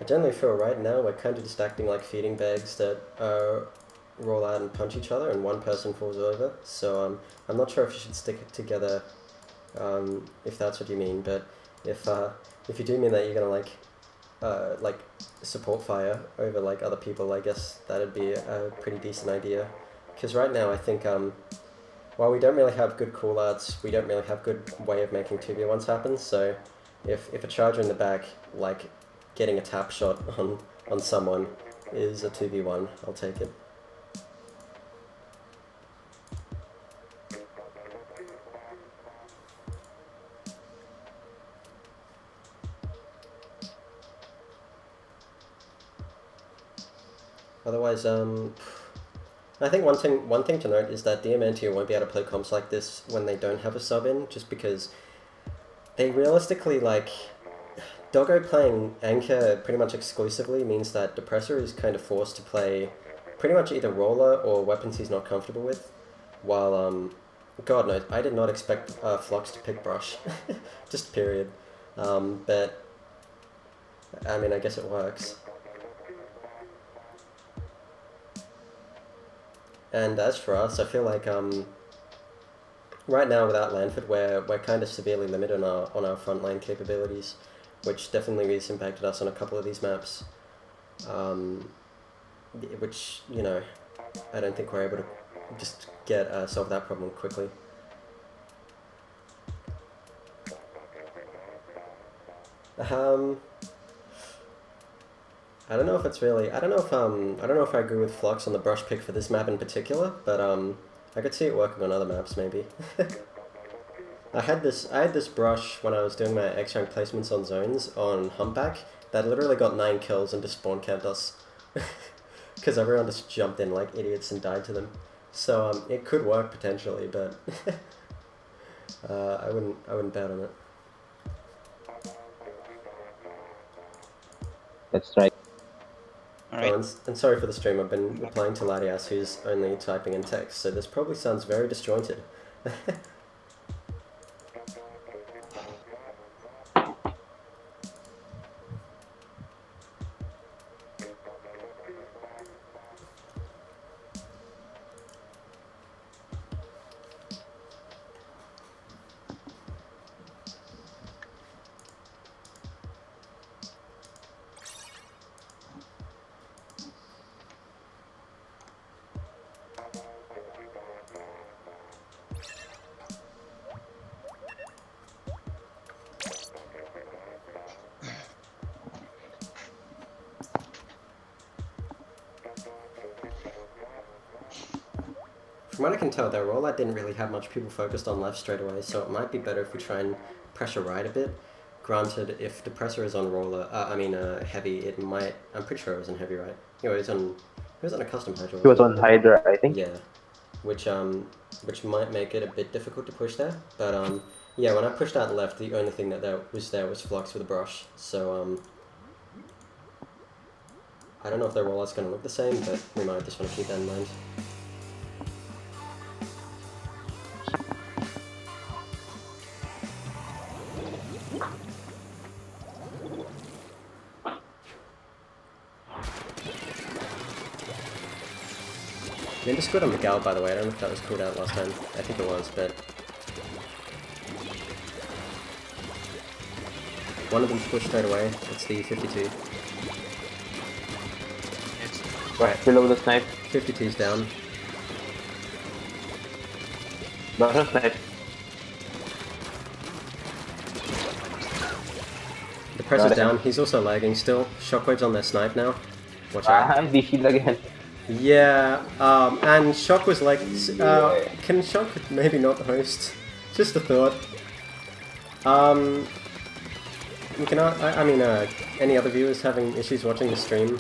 I generally feel right now we're kind of just acting like feeding bags that roll out and punch each other and one person falls over. So I'm not sure if you should stick it together if that's what you mean, but if you do mean that you're gonna like support fire over like other people, I guess that'd be a pretty decent idea. Because right now I think while we don't really have good callouts, we don't really have good way of making 2v1s happen. So if a charger in the back like getting a tap shot on someone is a 2v1, I'll take it. Otherwise, I think one thing to note is that Diamantia won't be able to play comps like this when they don't have a sub in, just because they realistically, like, Doggo playing Anchor pretty much exclusively means that Depressor is kind of forced to play pretty much either Roller or weapons he's not comfortable with, while, God knows, I did not expect Flux to pick Brush, just period, but, I mean, I guess it works. And as for us, I feel like right now without Lanford, we're kind of severely limited on our front line capabilities, which definitely has impacted us on a couple of these maps. Which, you know, I don't think we're able to just get solve that problem quickly. I don't know if it's really. I don't know if I agree with Flux on the brush pick for this map in particular, but I could see it working on other maps maybe. I had this brush when I was doing my X-rank placements on zones on Humpback that literally got 9 kills and just spawn camped us, because everyone just jumped in like idiots and died to them. So it could work potentially, but I wouldn't bet on it. That's right. Alright. Oh, and sorry for the stream, I've been replying to Ladias, who's only typing in text, so this probably sounds very disjointed. From what I can tell, their rollout didn't really have much people focused on left straight away, so it might be better if we try and pressure right a bit. Granted, if Depressor is on roller, heavy, it might. I'm pretty sure it was on heavy, right? Anyway, it was on a custom Hydra. He was on Hydra, I think. Yeah, which might make it a bit difficult to push there. But yeah, when I pushed out left, the only thing that was Flux with a brush. So I don't know if their rollout's going to look the same, but we might just want to keep that in mind. Ninja squid on Miguel, by the way. I don't know if that was called out last time. I think it was, but one of them's pushed straight away. It's the 52. Right, below the snipe. 52's down. Bottom snipe. The pressure's down. He's also lagging still. Shockwave's on their snipe now. Watch out. D-shield again. Yeah, and Shock was like, can Shock maybe not host? Just a thought. You cannot, I mean, any other viewers having issues watching the stream?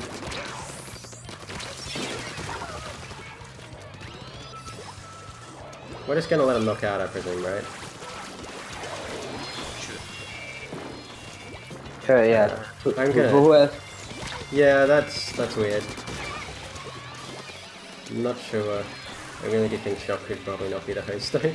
We're just gonna let him knock out, I presume, right? Sure, yeah. I'm gonna... Who else? Yeah, that's weird. I'm not sure. I really do think Shock could probably not be the host though.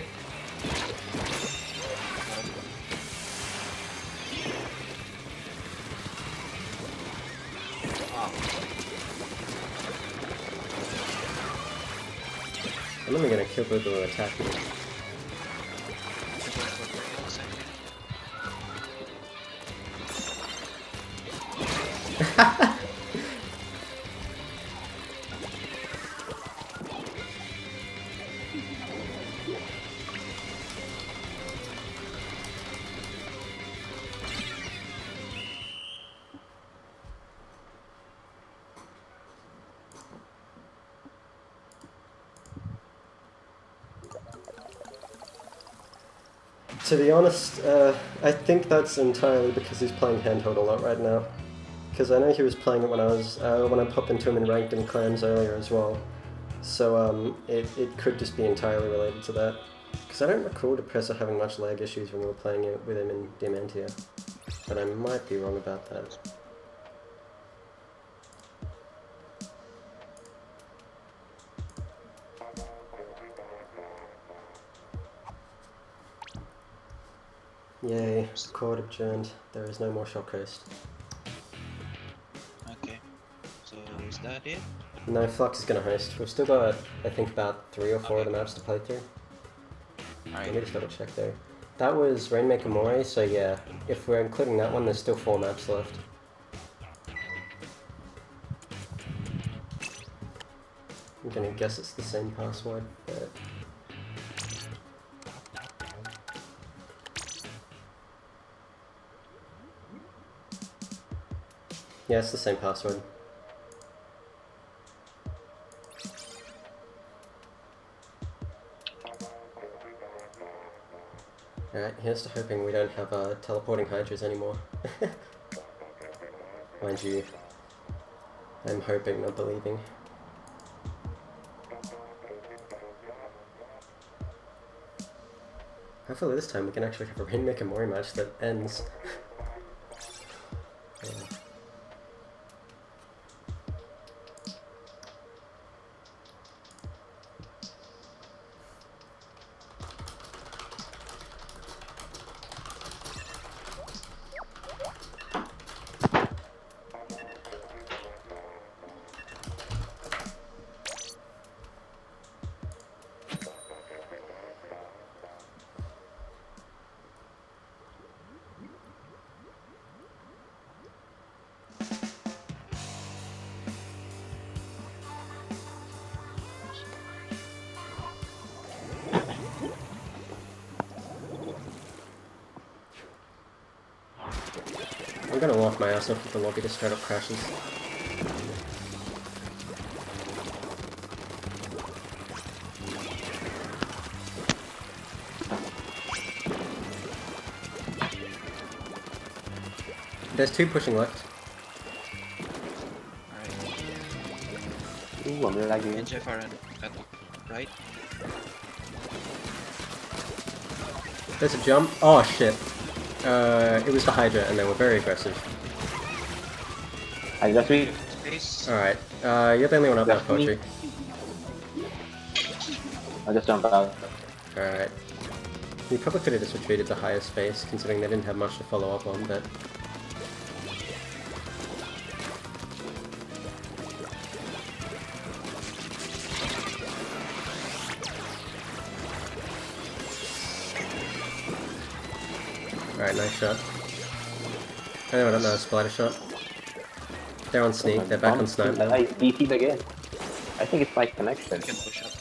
I'm only gonna kill people who attack me. To be honest, I think that's entirely because he's playing handheld a lot right now. Because I know he was playing it when I popped into him in ranked and clans earlier as well. So it could just be entirely related to that. Because I don't recall Depressor having much lag issues when we were playing it with him in Diamantia. But I might be wrong about that. Yay, court adjourned. There is no more Shock Coast. Okay. So is that it? No, Flux is gonna host. We've still got, I think, about 3 or 4 of the maps to play through. Let me just double check though. That was Rainmaker Moray, so yeah, if we're including that one, there's still 4 maps left. I'm gonna guess it's the same password, but... yeah, it's the same password. Alright, here's to hoping we don't have teleporting hydras anymore. Mind you, I'm hoping, not believing. Hopefully this time we can actually have a Rainmaker Mori match that ends. Yeah. I'm gonna lock my ass off if the lobby just straight up crashes. There's 2 pushing left. Alright. Ooh, I'm lagging. NJFR at right? There's a jump. Oh shit. It was the Hydra and they were very aggressive. I just read. Space. Alright, you're the only one up there, That's me. Poetry. I'll just jump out. Alright. You probably could have just retreated to higher space, considering they didn't have much to follow up on, but... Alright, nice shot. Anyone don't know, splatter shot. They're on sneak, they're back on snipe now. I DC'd again. I think it's like connection. You can push up.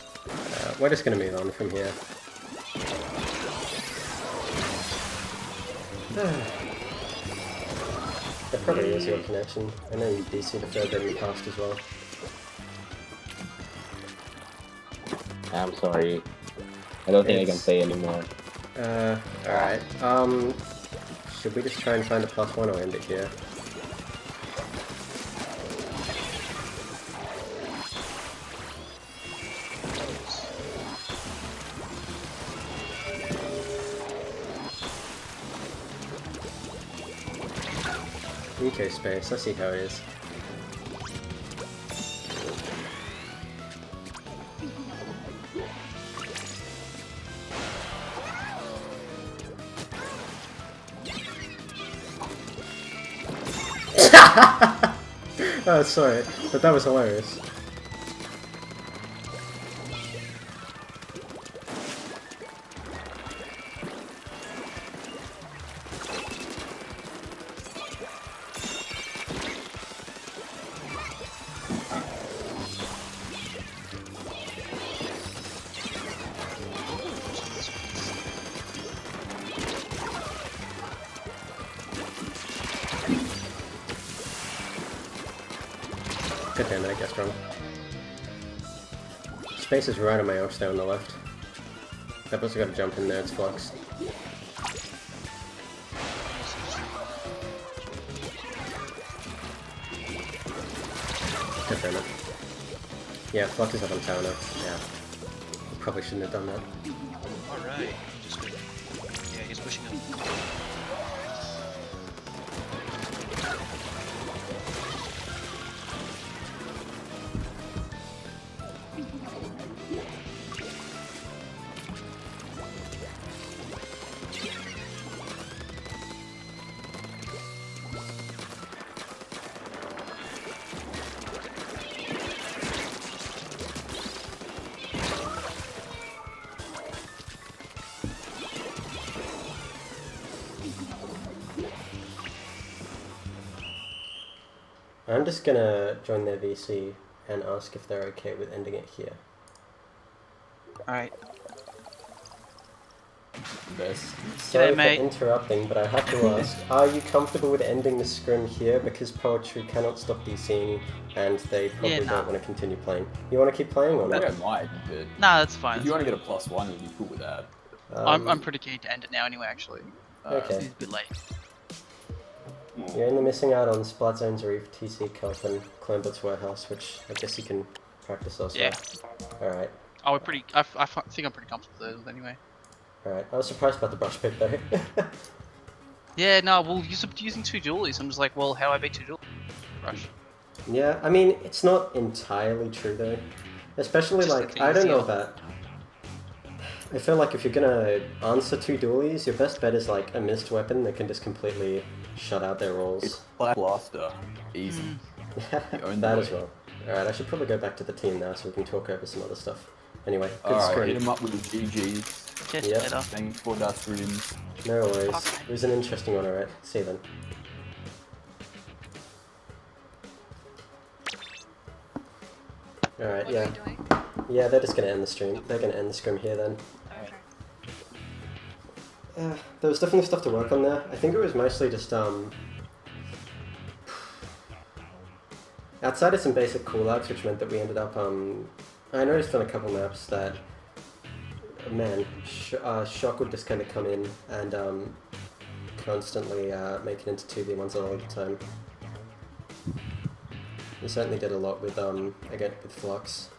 We're just gonna move on from here. There probably is your connection. I know you DC the third in the past as well. I'm sorry. I don't think I can play anymore. Alright. Should we just try and find a +1 or end it here? Okay, space. Let's see how it is. Oh, sorry, but that was hilarious. God damn it, I guessed wrong. Space is right on my ox there on the left. I've also got to jump in there, it's flux. God damn it. Yeah, flux is up on tower now. Yeah. Probably shouldn't have done that. Alright. Just good. Yeah, he's pushing up. I'm just gonna join their VC and ask if they're okay with ending it here. Alright. Sorry for mate. interrupting, but I have to ask, are you comfortable with ending the scrim here? Because Poetry cannot stop DCing and they probably don't want to continue playing. You want to keep playing or I not? don't mind, but Nah, that's fine. if you want to get a +1, you'd be cool with that. I'm pretty keen to end it now anyway, actually. Okay. It's a bit late. You're only missing out on Splat Zones Reef, TC Kelp, and Clambert's Warehouse, which I guess you can practice elsewhere. Yeah. Alright. Oh, we're pretty. I think I'm pretty comfortable with those anyway. Alright. I was surprised about the brush pick though. Yeah, no, well, you're using 2 dualies. I'm just like, well, how do I beat 2 dualies? Rush. Yeah, I mean, it's not entirely true though. Especially Just like, the I don't know things, yeah. about... I feel like if you're gonna answer 2 dualies, your best bet is like a missed weapon that can just completely shut out their rolls. It's Black Blaster. Easy. own That the as way. well. Alright, I should probably go back to the team now so we can talk over some other stuff. Anyway, good Alright, screen. hit him up with the GGs. Catch Yeah. you later. Thanks for that streams. No worries. Okay. It was an interesting one, alright. See you then. Alright, What yeah. are you doing? Yeah, they're just gonna end the stream. They're gonna end the scrim here then. Okay. There was definitely stuff to work on there. I think it was mostly just, outside of some basic callouts, which meant that we ended up, I noticed on a couple maps that, man, Shock would just kind of come in and, constantly, make it into 2v1s all the time. We certainly did a lot with, again, with Flux,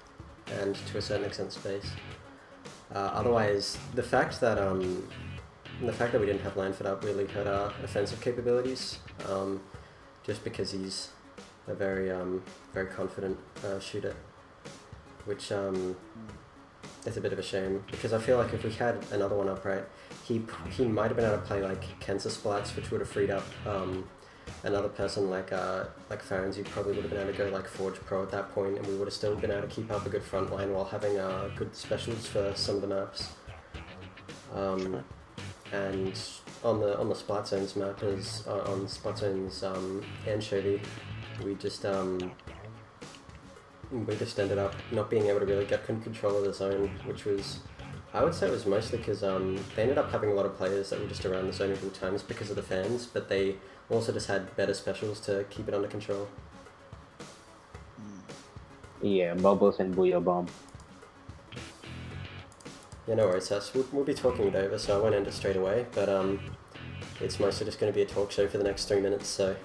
and to a certain extent Space. Otherwise, the fact that we didn't have Landford up really hurt our offensive capabilities, just because he's a very, very confident shooter, which is a bit of a shame, because I feel like if we had another one upright, he might have been able to play like Cancer Splats, which would have freed up another person like Farron's. You probably would have been able to go like Forge Pro at that point, and we would have still been able to keep up a good front line while having good specials for some of the maps. And on the Splat Zones map, on Splat Zones anchovy, we just ended up not being able to really get control of the zone, which was, I would say it was mostly because they ended up having a lot of players that were just around the zone at all times because of the fans, but they also just had better specials to keep it under control. Yeah, Bubbles and Booyah Bomb. Yeah, no worries, Sass. We'll be talking it over, so I won't end it straight away, but it's mostly just going to be a talk show for the next 3 minutes, so...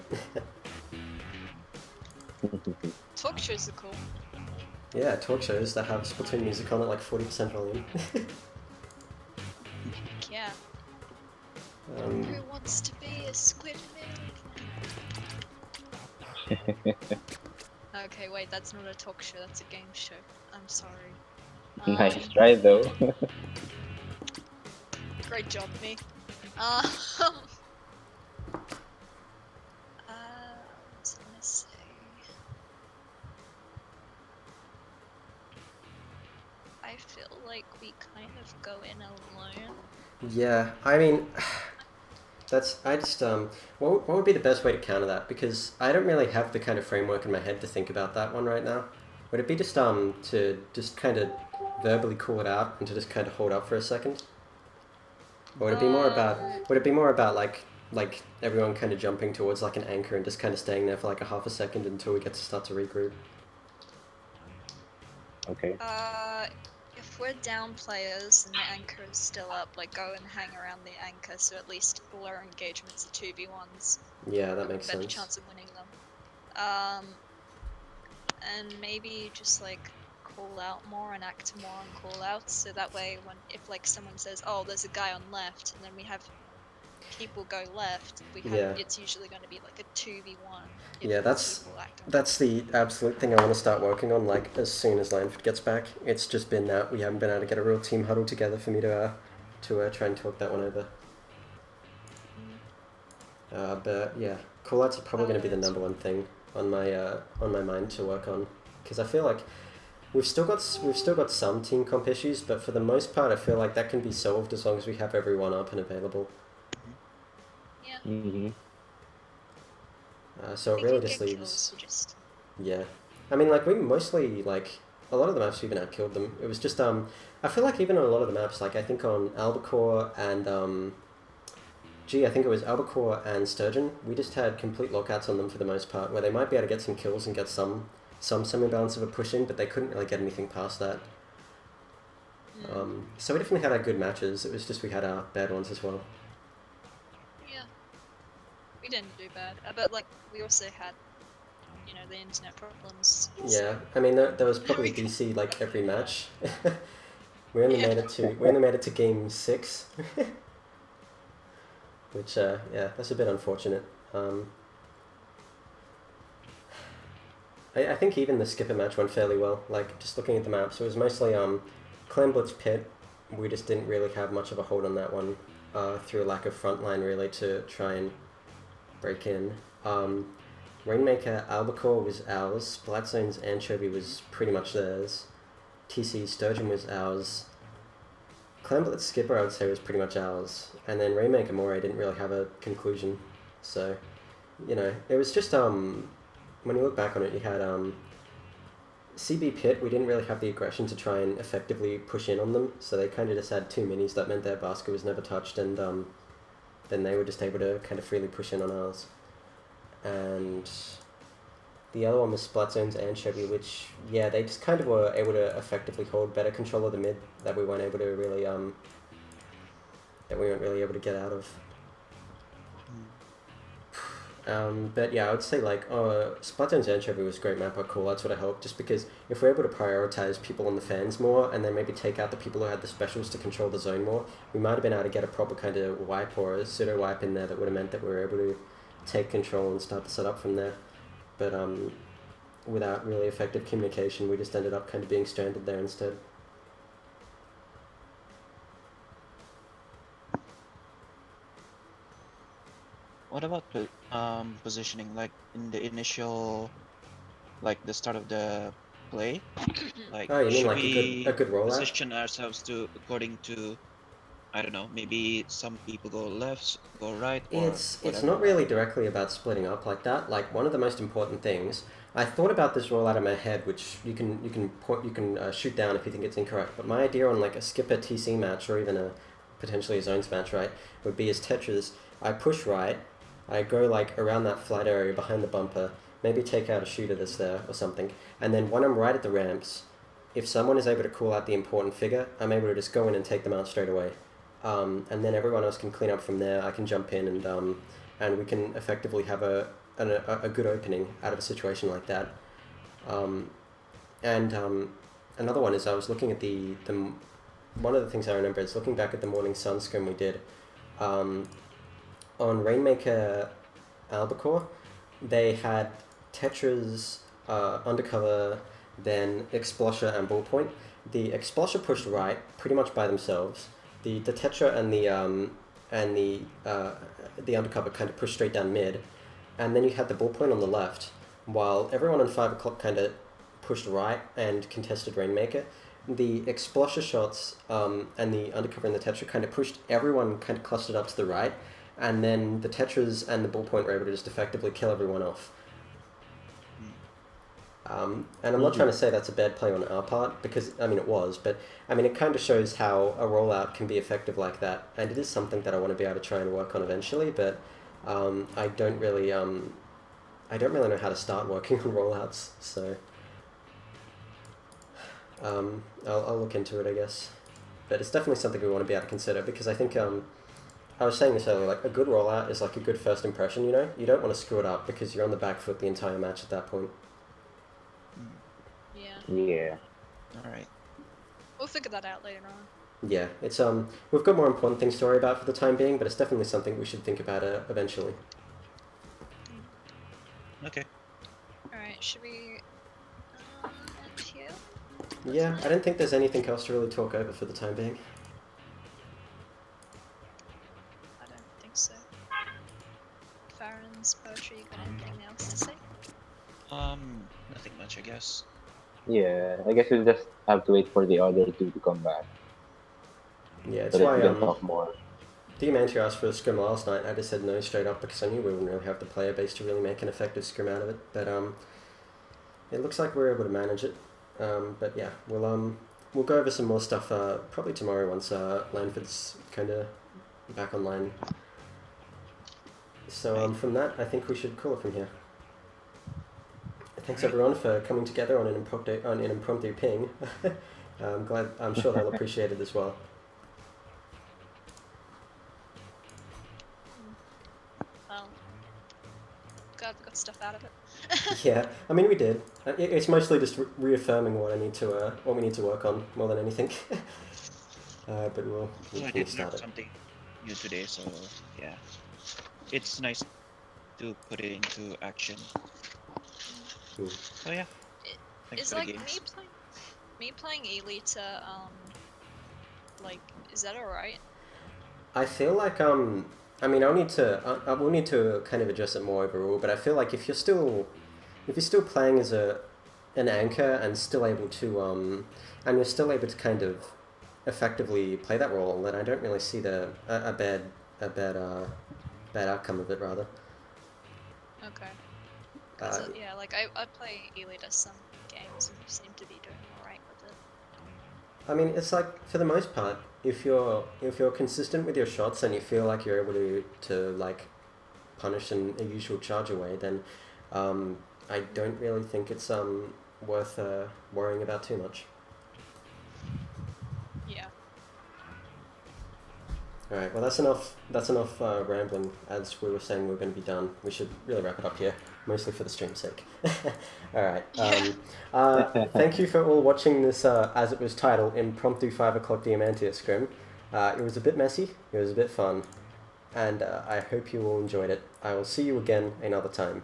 Talk shows are cool. Yeah, talk shows that have Splatoon music on at like 40% volume. Yeah. Who wants to be a squid milk? Okay, wait, that's not a talk show, that's a game show. I'm sorry. Nice try though. Great job, me. What was I gonna say? I feel like we kind of go in alone. Yeah, I mean, what would be the best way to counter that? Because I don't really have the kind of framework in my head to think about that one right now. Would it be just to just kind of verbally call it out and to just kind of hold up for a second? Or would it be more about like everyone kind of jumping towards like an anchor and just kind of staying there for like a half a second until we get to start to regroup? Okay. If we're down players and the anchor is still up, like go and hang around the anchor, so at least all our engagements are 2v1s. Yeah, that makes Better sense. chance of winning them. And maybe just like call out more and act more on call outs, so that way if like someone says, oh, there's a guy on left, and then we have people go left, it's usually going to be like a 2v1. Yeah, that's the absolute thing I want to start working on, like as soon as Lanford gets back. It's just been that we haven't been able to get a real team huddle together for me to try and talk that one over. But yeah, call-outs are probably going to be the number one thing on my mind to work on, because I feel like we've still got some team comp issues, but for the most part I feel like that can be solved as long as we have everyone up and available. Yeah. Mm-hmm. So it really just leaves. Yeah, I mean, like we mostly like a lot of the maps we even outkilled them. It was just I feel like even on a lot of the maps, like I think on Albacore and I think it was Albacore and Sturgeon, we just had complete lockouts on them for the most part, where they might be able to get some kills and get some semi-balance of a push in, but they couldn't really get anything past that. So we definitely had our good matches. It was just we had our bad ones as well. Yeah, we didn't do bad, but like we also had, the internet problems. Yeah, I mean there was probably DC like every match. we only made it to game 6. Which, yeah, that's a bit unfortunate. I think even the skipper match went fairly well. Like, just looking at the maps, it was mostly Clan Blitz Pit. We just didn't really have much of a hold on that one through a lack of frontline, really, to try and break in. Rainmaker Albacore was ours. Blatzone's Anchovy was pretty much theirs. TC Sturgeon was ours. Clan Blitz Skipper, I would say, was pretty much ours. And then Rainmaker Moray didn't really have a conclusion. So, it was just, when you look back on it, you had, CB Pit, we didn't really have the aggression to try and effectively push in on them, so they kind of just had 2 minis that meant their basket was never touched, and, then they were just able to kind of freely push in on ours. And the other one was Splatzone's Anchovy, which, yeah, they just kind of were able to effectively hold better control of the mid that we weren't able to really, able to get out of. But yeah, I would say like, Splatzone's Anchovy was a great map, cool, that's what I hope, just because if we're able to prioritize people on the fans more, and then maybe take out the people who had the specials to control the zone more, we might have been able to get a proper kind of wipe or a pseudo wipe in there that would have meant that we were able to take control and start to set up from there. But without really effective communication, we just ended up kind of being stranded there instead. What about positioning, like in the initial, like the start of the play? Like, Oh, you mean should like we a good rollout? position ourselves according to, I don't know, maybe some people go left, go right, or It's not really directly about splitting up like that. Like, one of the most important things, I thought about this rollout in my head, which you can shoot down if you think it's incorrect. But my idea on like a skipper TC match, or even potentially a zones match, right, would be as Tetras. I push right, I go like around that flight area behind the bumper, maybe take out a shooter that's there or something, and then when I'm right at the ramps, if someone is able to call out the important figure, I'm able to just go in and take them out straight away. And then everyone else can clean up from there. I can jump in and we can effectively have a good opening out of a situation like that. Another one is I was looking at the one of the things I remember is looking back at the morning sun scrim we did. On Rainmaker Albacore, they had Tetras, Undercover, then Explosher and Ballpoint. The Explosher pushed right pretty much by themselves. The Tetra and the Undercover kind of pushed straight down mid, and then you had the Ballpoint on the left, while everyone on 5 o'clock kind of pushed right and contested Rainmaker. the explosher shots and the undercover and the Tetra kind of pushed everyone kind of clustered up to the right, and then the Tetras and the ballpoint were able to just effectively kill everyone off. And I'm not trying to say that's a bad play on our part, because, I mean, it was, but, I mean, it kind of shows how a rollout can be effective like that, and it is something that I want to be able to try and work on eventually, but I don't really know how to start working on rollouts, so I'll look into it, I guess. But it's definitely something we want to be able to consider, because I think, I was saying this earlier, like, a good rollout is like a good first impression, you know? You don't want to screw it up, because you're on the back foot the entire match at that point. Yeah. Alright. We'll figure that out later on. Yeah, it's we've got more important things to worry about for the time being, but it's definitely something we should think about eventually. Okay. Alright, should we end here? Yeah, I don't think there's anything else to really talk over for the time being. I don't think so. Farron's poetry, you got anything else to say? Nothing much, I guess. Yeah, I guess we'll just have to wait for the other two to come back. Yeah, it's So why that we can talk more. Diamante asked for a scrim last night. I just said no straight up because I knew we wouldn't really have the player base to really make an effective scrim out of it. But it looks like we're able to manage it. But yeah, we'll go over some more stuff probably tomorrow once Lanford's kind of back online. So from that, I think we should call it from here. Thanks everyone for coming together on an impromptu ping. I'm sure they'll appreciate it as well. Well, glad we got stuff out of it. Yeah, I mean we did. It's mostly just reaffirming what we need to work on more than anything. But we'll So I get did learn started. something new today, so yeah. It's nice to put it into action. Cool. So yeah. Thanks Is for the like games. me playing Elita, like, is that alright? I feel like I mean we'll need to kind of address it more overall, but I feel like if you're still playing as an anchor and still able to and you're still able to kind of effectively play that role, then I don't really see a bad outcome of it rather. Okay. 'Cause, yeah, like I play Elita some games and you seem to be doing alright with it. I mean, it's like for the most part, if you're consistent with your shots and you feel like you're able to like punish in a usual charge away, then I don't really think it's worth worrying about too much. Yeah. All right. Well, that's enough rambling. As we were saying, we're going to be done. We should really wrap it up here, mostly for the stream's sake. All right. Thank you for all watching this, as it was titled, Impromptu 5 o'clock Diamante Scrim. It was a bit messy. It was a bit fun, and I hope you all enjoyed it. I will see you again another time.